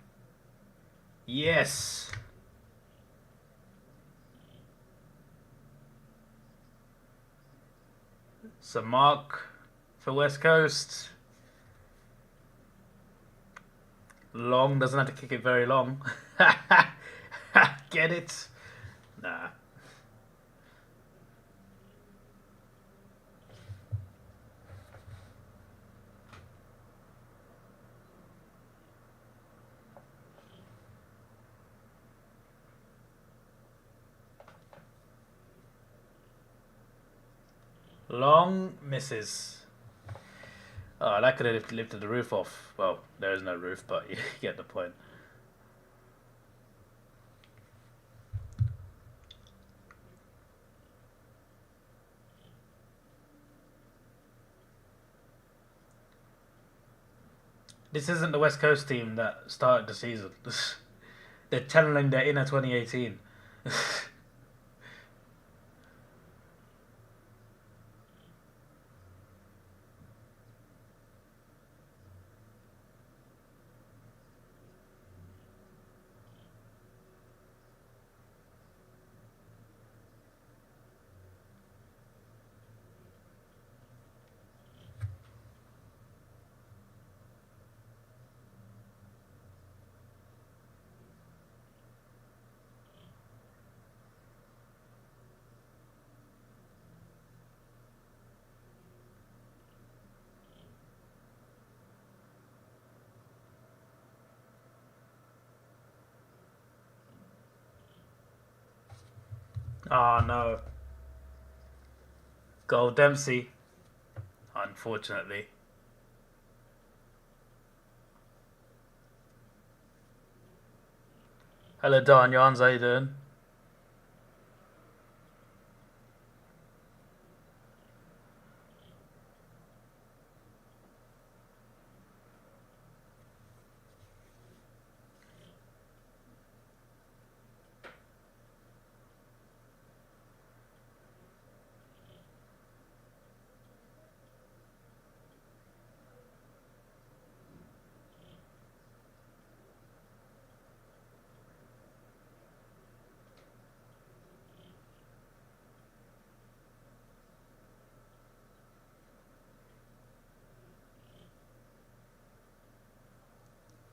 Yes. So Mark for West Coast. Long doesn't have to kick it very long. Get it? Nah. Long misses. Oh, that could have lifted the roof off. Well, there is no roof, but you get the point. This isn't the West Coast team that started the season. They're channeling their inner 2018. Oh no. Goal Dempsey. Unfortunately. Hello Don Jans, how you doing?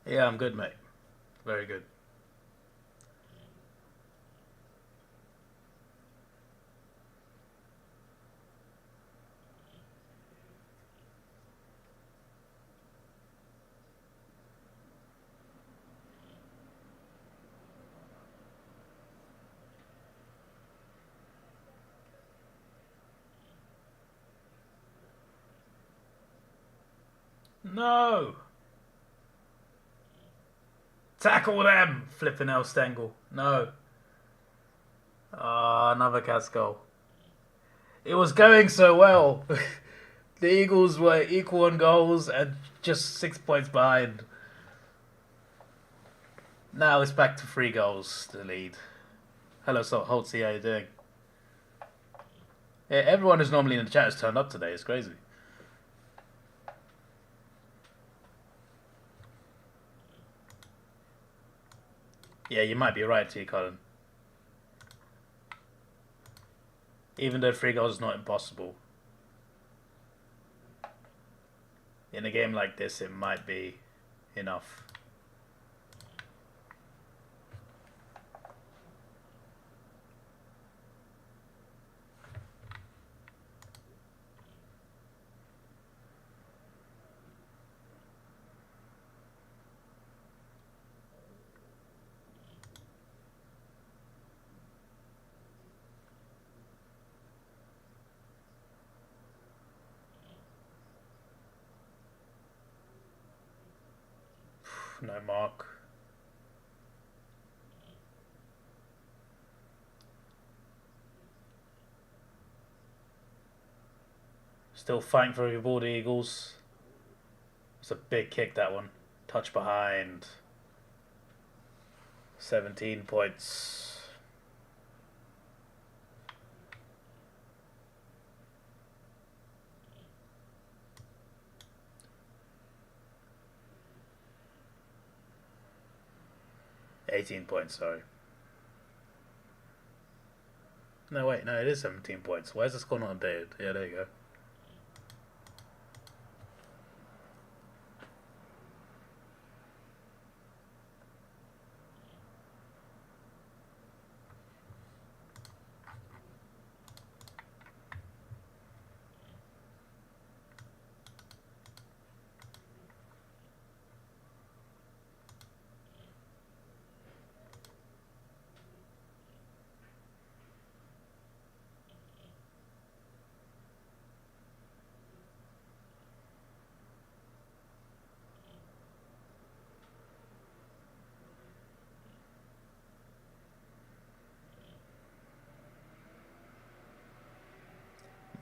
Yeah, I'm good, mate. Very good. No! Tackle them! Flipping El Stengel. No. Ah, another Cats goal. It was going so well. The Eagles were equal on goals and just 6 points behind. Now it's back to 3 goals to lead. Hello, so Holtzy, how you doing? Yeah, everyone who's normally in the chat has turned up today. It's crazy. Yeah, you might be right, T. Colin. Even though 3 goals is not impossible. In a game like this, it might be enough. No mark. Still fighting for every ball, the Eagles. It's a big kick, that one. Touch behind. 17 points. £18, sorry. No, wait, no, it is 17 points. Why is the score not updated? Yeah, there you go.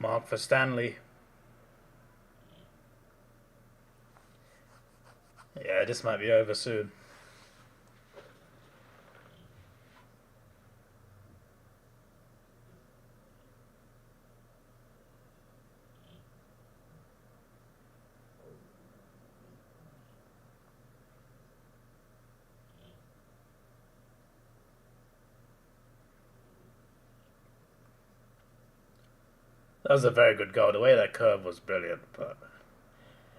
Mark for Stanley. Yeah, this might be over soon. That was a very good goal. The way that curve was brilliant, but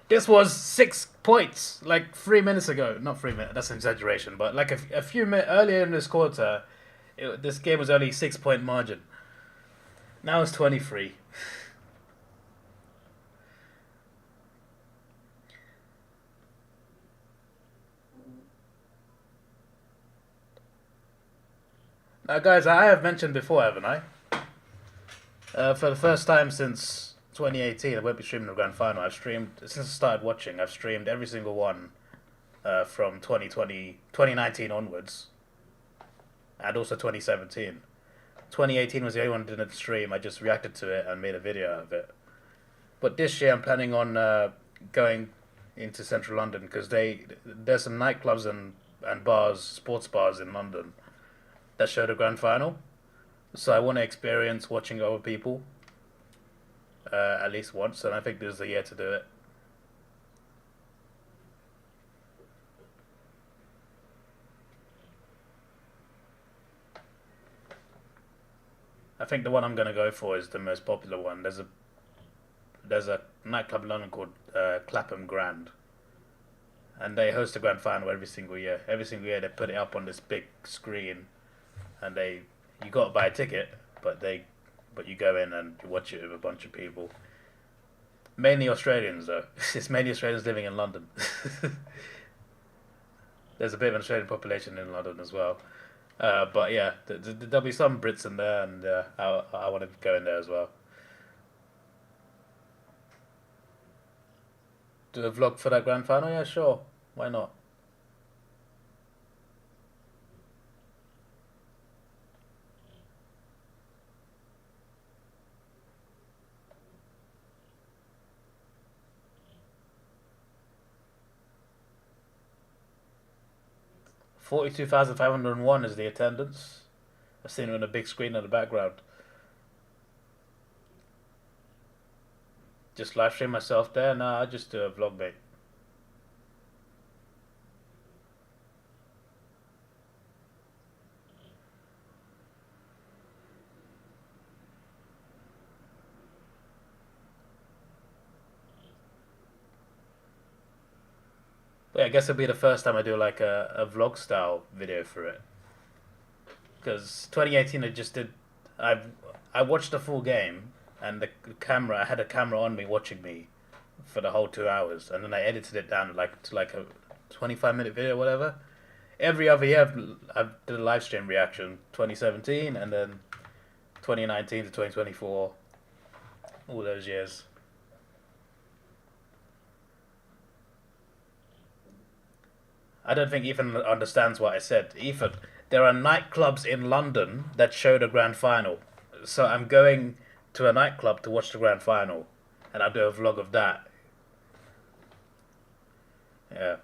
this was 6 points like 3 minutes ago. Not 3 minutes. That's an exaggeration, but like a few minutes earlier in this quarter, this game was only 6 point margin. Now it's 23. Now, guys, I have mentioned before, haven't I? For the first time since 2018, I won't be streaming the grand final. I've streamed since I started watching. I've streamed every single one from 2019 onwards, and also 2017. 2018 was the only one I didn't stream. I just reacted to it and made a video of it. But this year, I'm planning on going into central London because there's some nightclubs and bars, sports bars in London that show the grand final. So I want to experience watching other people at least once, and I think this is the year to do it. I think the one I'm gonna go for is the most popular one. There's a nightclub in London called Clapham Grand, and they host a grand final every single year. Every single year they put it up on this big screen, and you got to buy a ticket, but you go in and you watch it with a bunch of people. Mainly Australians though. It's mainly Australians living in London. There's a bit of an Australian population in London as well. But yeah, there'll be some Brits in there, and I want to go in there as well. Do a vlog for that grand final? Yeah, sure. Why not? $42,501 is the attendance. I've seen it on a big screen in the background. Just live stream myself there? Nah, I just do a vlog, mate. But yeah, I guess it'll be the first time I do like a vlog style video for it. Because 2018 I just did. I watched the full game, and the camera, I had a camera on me watching me for the whole 2 hours, and then I edited it down to like a 25-minute video or whatever. Every other year I've did a live stream reaction, 2017 and then 2019 to 2024, all those years. I don't think Ethan understands what I said. Ethan, there are nightclubs in London that show the grand final. So I'm going to a nightclub to watch the grand final, and I'll do a vlog of that. Yeah.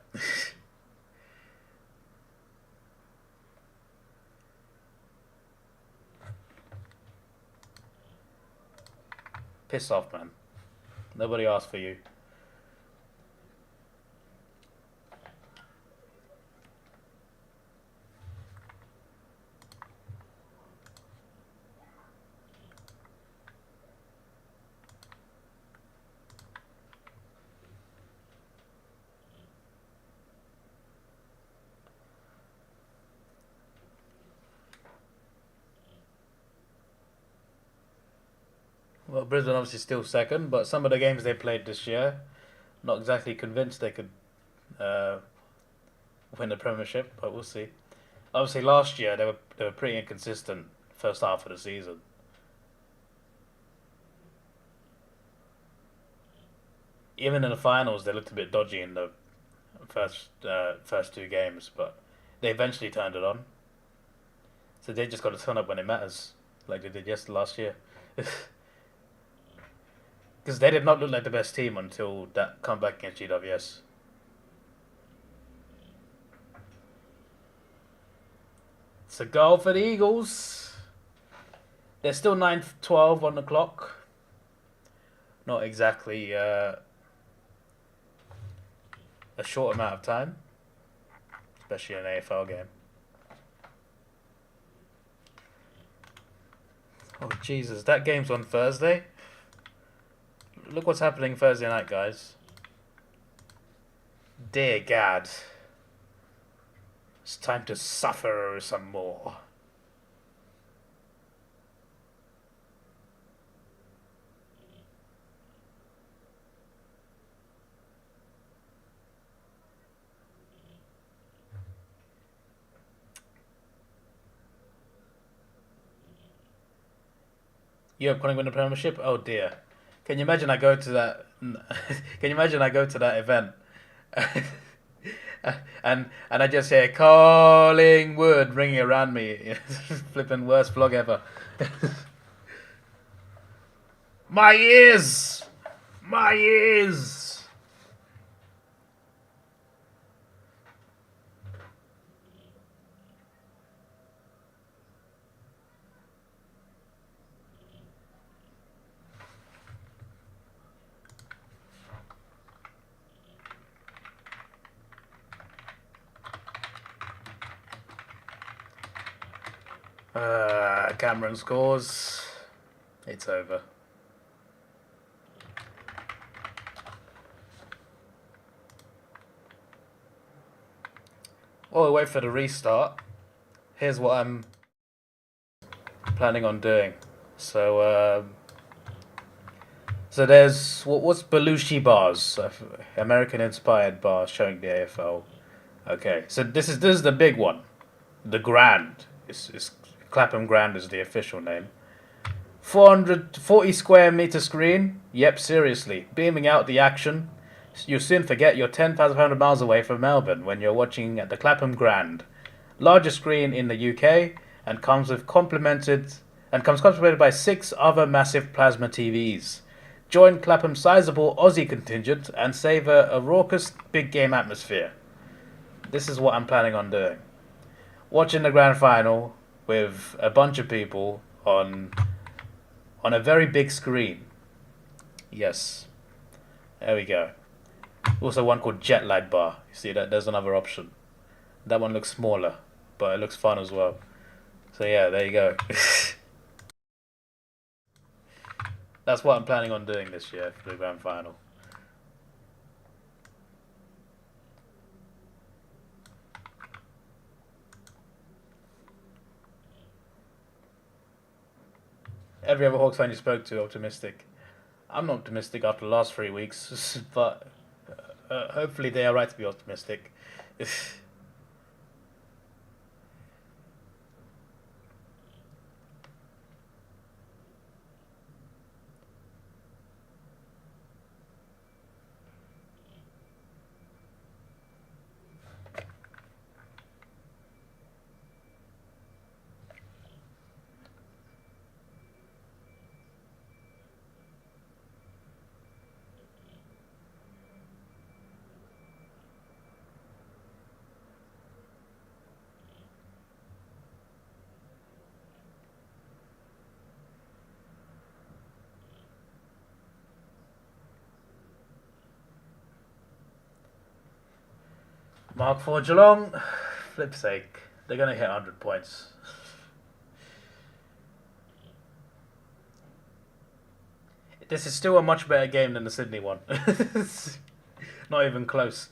Piss off, man. Nobody asked for you. Well, Brisbane obviously still second, but some of the games they played this year, not exactly convinced they could uh, win the Premiership, but we'll see. Obviously, last year they were pretty inconsistent first half of the season. Even in the finals, they looked a bit dodgy in the first two games, but they eventually turned it on. So they just got to turn up when it matters, like they did last year. Because they did not look like the best team until that comeback against GWS. It's a goal for the Eagles. They're still 9:12 on the clock. Not exactly a short amount of time, especially in an AFL game. Oh Jesus, that game's on Thursday. Look what's happening Thursday night, guys. Dear God. It's time to suffer some more. You have calling win the Premiership? Oh dear. Can you imagine I go to that? Can you imagine I go to that event, and I just hear Collingwood ringing around me, flipping worst vlog ever. My ears, my ears. Cameron scores. It's over. While we wait for the restart, here's what I'm planning on doing. So there's what's Belushi bars, American inspired bars showing the AFL. Okay, so this is the big one, the Grand. It's Clapham Grand is the official name. 440 square meter screen. Yep, seriously, beaming out the action. You'll soon forget you're 10,500 miles away from Melbourne when you're watching at the Clapham Grand, largest screen in the UK, and comes complemented by 6 other massive plasma TVs. Join Clapham's sizable Aussie contingent and savour a raucous big game atmosphere. This is what I'm planning on doing. Watching the grand final with a bunch of people on a very big screen. Yes. There we go. Also one called Jet Lag Bar. You see that? There's another option. That one looks smaller, but it looks fun as well. So yeah, there you go. That's what I'm planning on doing this year for the grand final. Every other Hawks fan you spoke to optimistic. I'm not optimistic after the last 3 weeks, but hopefully they are right to be optimistic. Mark for Geelong. Flip's sake. They're going to hit 100 points. This is still a much better game than the Sydney one. Not even close.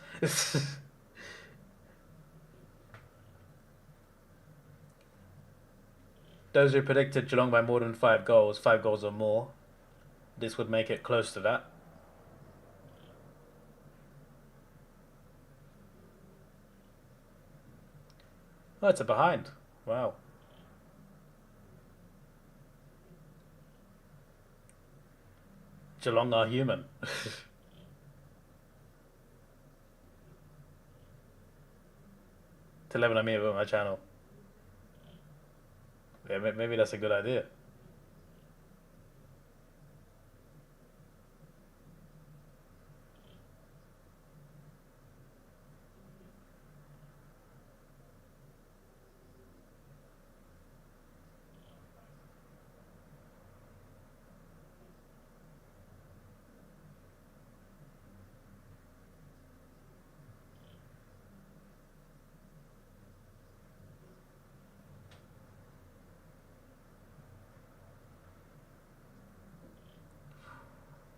Those who predicted Geelong by more than 5 goals or more, this would make it close to that. Oh, it's a behind. Wow. Geelong are human. To 11 I mean about my channel. Yeah, maybe that's a good idea.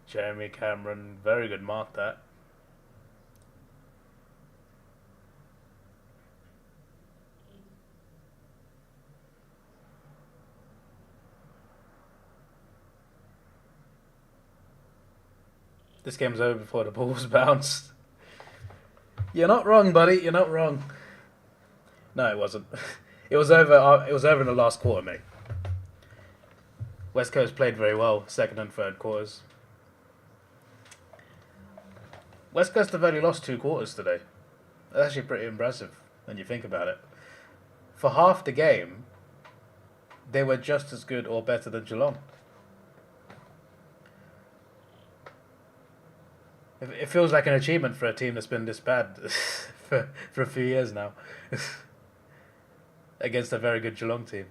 Jeremy Cameron, very good mark that. This game's over before the ball's bounced. You're not wrong, buddy. You're not wrong. No, it wasn't. It was over. It was over in the last quarter, mate. West Coast played very well, second and third quarters. West Coast have only lost 2 quarters today. That's actually pretty impressive when you think about it. For half the game, they were just as good or better than Geelong. It feels like an achievement for a team that's been this bad for a few years now. Against a very good Geelong team.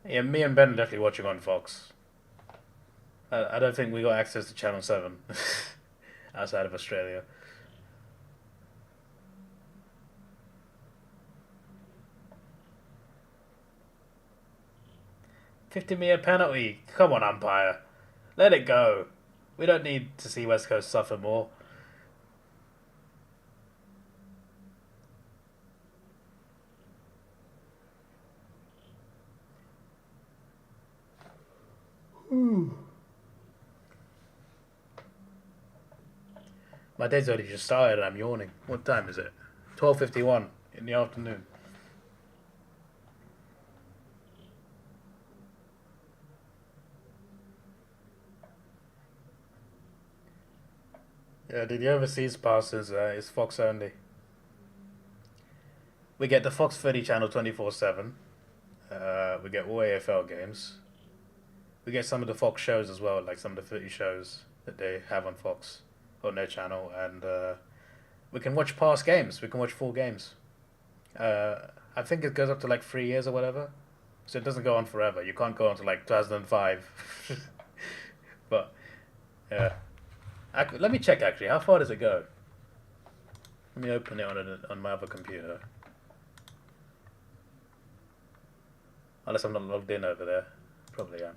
Yeah, me and Ben are definitely watching on Fox. I don't think we got access to Channel 7 outside of Australia. $50 million penalty. Come on, umpire. Let it go. We don't need to see West Coast suffer more. My day's already just started and I'm yawning. What time is it? 12:51 in the afternoon. Yeah, the overseas pass is Fox only. We get the Fox 30 channel 24/7. We get all AFL games. We get some of the Fox shows as well, like some of the 30 shows that they have on Fox on their channel, and we can watch past games. We can watch full games. I think it goes up to like 3 years or whatever, so it doesn't go on forever. You can't go on to like 2005. But yeah, let me check actually. How far does it go? Let me open it on my other computer. Unless I'm not logged in over there. Probably am.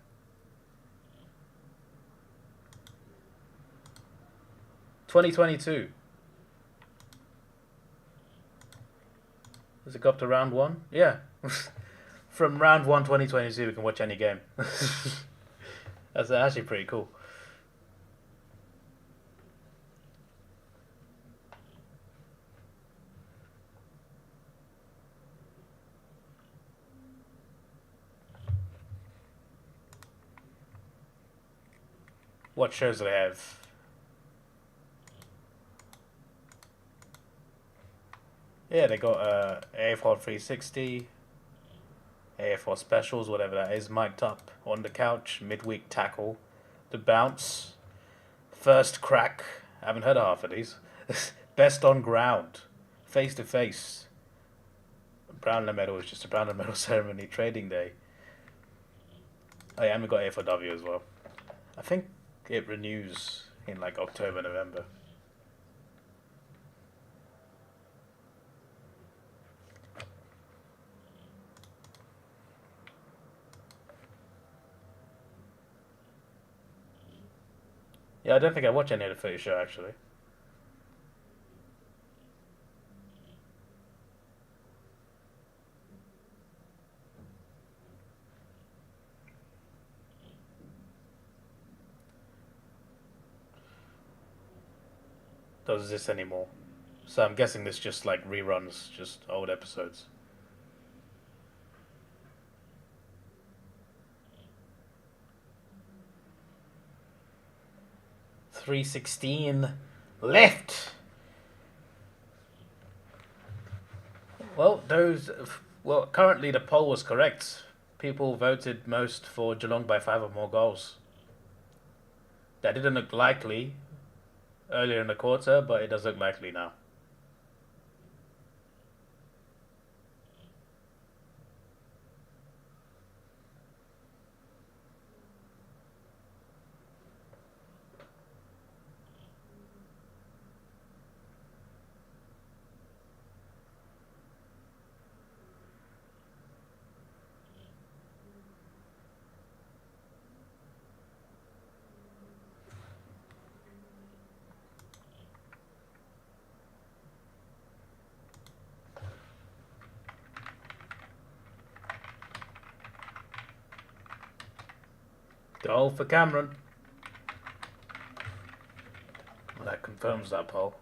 2022. Does it go up to round 1? Yeah. From round 1 2022 we can watch any game. That's actually pretty cool. What shows do they have? Yeah, they got AFL 360, AFL specials, whatever that is, mic'd up on the couch, midweek tackle, the bounce, first crack. I haven't heard of half of these. Best on ground, face to face. Brownlow medal is just a Brownlow medal ceremony, trading day. Oh yeah, and we got AFLW as well. I think it renews in like October, November. Yeah, I don't think I watch any of the footy show actually. Does this anymore? So I'm guessing this just like reruns just old episodes. 316 left. Well, currently the poll was correct. People voted most for Geelong by 5 or more goals. That didn't look likely earlier in the quarter, but it does look likely now. Goal for Cameron. Well, that confirms that poll.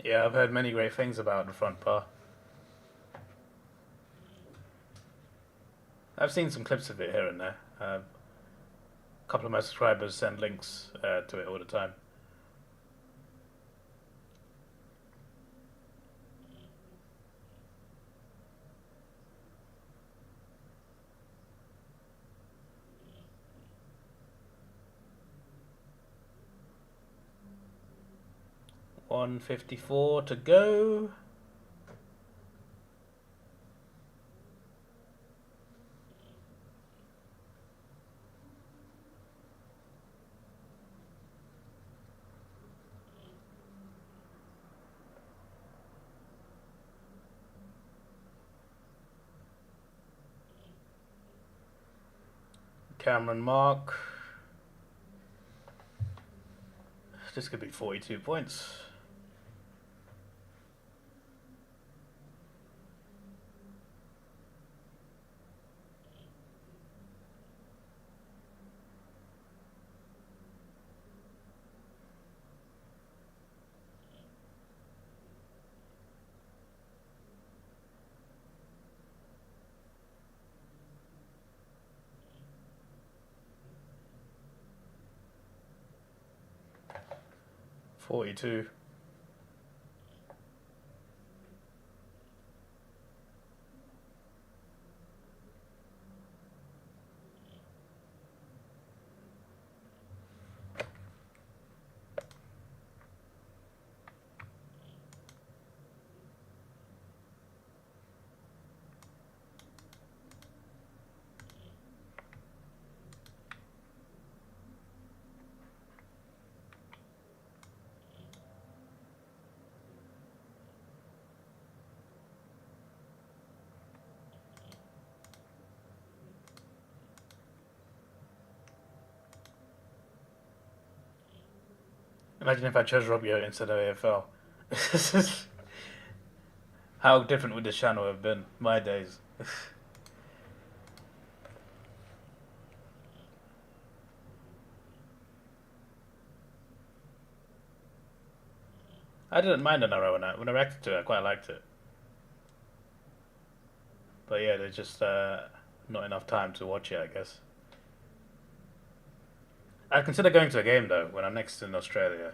Yeah, I've heard many great things about the front bar. I've seen some clips of it here and there. A couple of my subscribers send links to it all the time. $154 to go. Cameron Mark. This could be 42 points. $42. Imagine if I chose Robio instead of AFL. How different would this channel have been? My days. I didn't mind an arrow when I reacted to it. I quite liked it. But yeah, there's just not enough time to watch it, I guess. I'd consider going to a game though when I'm next in Australia.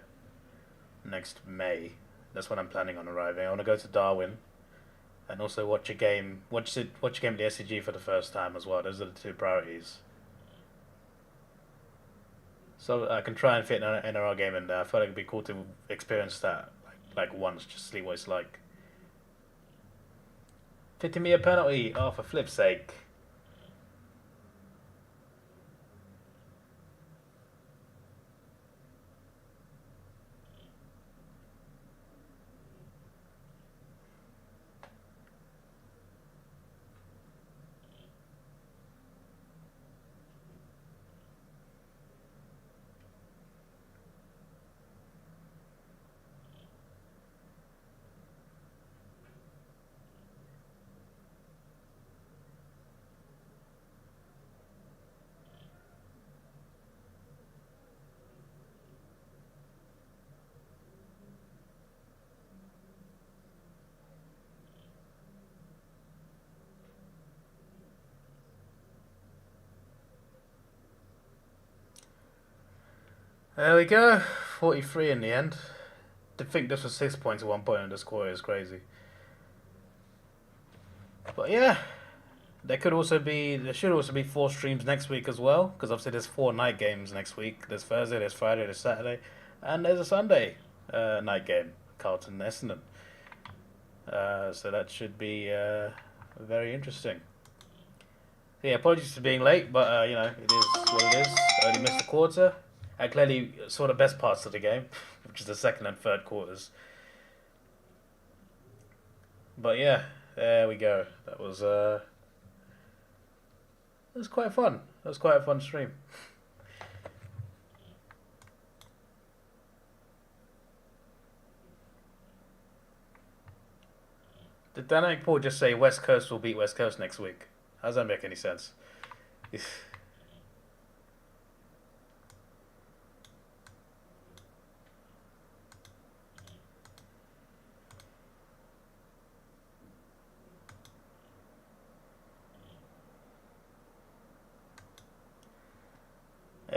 Next May. That's when I'm planning on arriving. I want to go to Darwin and also watch a game. Watch a game at the SCG for the first time as well. Those are the two priorities. So I can try and fit an NRL game in there. I thought it'd be cool to experience that like once, just see what it's like. 50-meter penalty. Oh, for flip's sake. There we go. 43 in the end. To think this was 6 points at one point in the score is crazy. But yeah, there should also be 4 streams next week as well, because obviously there's 4 night games next week. There's Thursday, there's Friday, there's Saturday, and there's a Sunday night game, Carlton Essendon. So that should be very interesting. So yeah, apologies for being late, but you know, it is what it is. I only missed a quarter. I clearly saw the best parts of the game, which is the second and third quarters. But yeah, there we go. That was quite fun. That was quite a fun stream. Did Dynamic Paul just say West Coast will beat West Coast next week? How does that make any sense?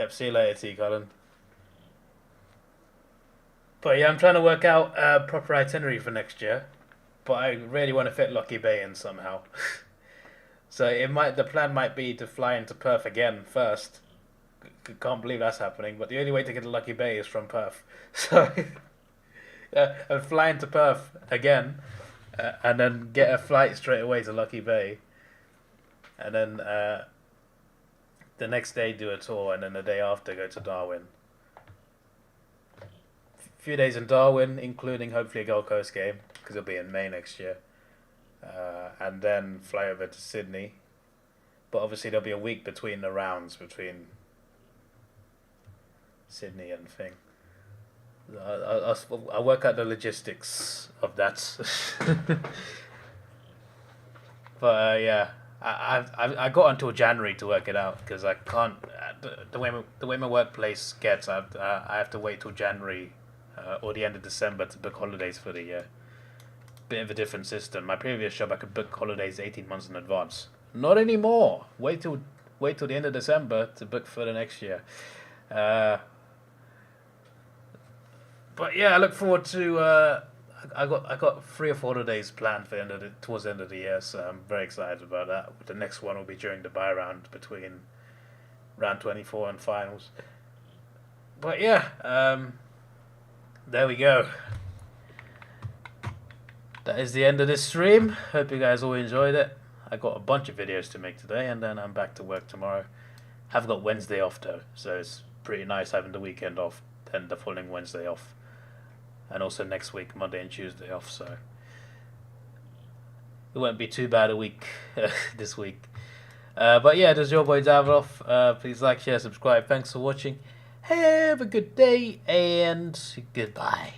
Yep, see you later, T. Colin. But yeah, I'm trying to work out a proper itinerary for next year. But I really want to fit Lucky Bay in somehow. So the plan might be to fly into Perth again first. Can't believe that's happening. But the only way to get to Lucky Bay is from Perth. So and fly into Perth again, and then get a flight straight away to Lucky Bay, and then the next day do a tour, and then the day after go to Darwin. Few days in Darwin, including hopefully a Gold Coast game, because it'll be in May next year. And then fly over to Sydney. But obviously there'll be a week between the rounds, between Sydney and thing. I'll work out the logistics of that. But yeah, I got until January to work it out, because I can't. The way my workplace gets, I have to wait till January. Or the end of December to book holidays for the year. Bit of a different system. My previous job, I could book holidays 18 months in advance. Not anymore. Wait till the end of December to book for the next year. But yeah, I look forward to. I got 3 or 4 holidays planned for towards the end of the year, so I'm very excited about that. The next one will be during the bye round between round 24 and finals. But yeah. There we go. That is the end of this stream. Hope you guys all enjoyed it. I got a bunch of videos to make today, and then I'm back to work tomorrow. Have got Wednesday off though, so it's pretty nice having the weekend off, then the following Wednesday off, and also next week Monday and Tuesday off. So it won't be too bad a week this week. But yeah, this is your boy Davidoff. Please like, share, subscribe. Thanks for watching. Have a good day, and goodbye.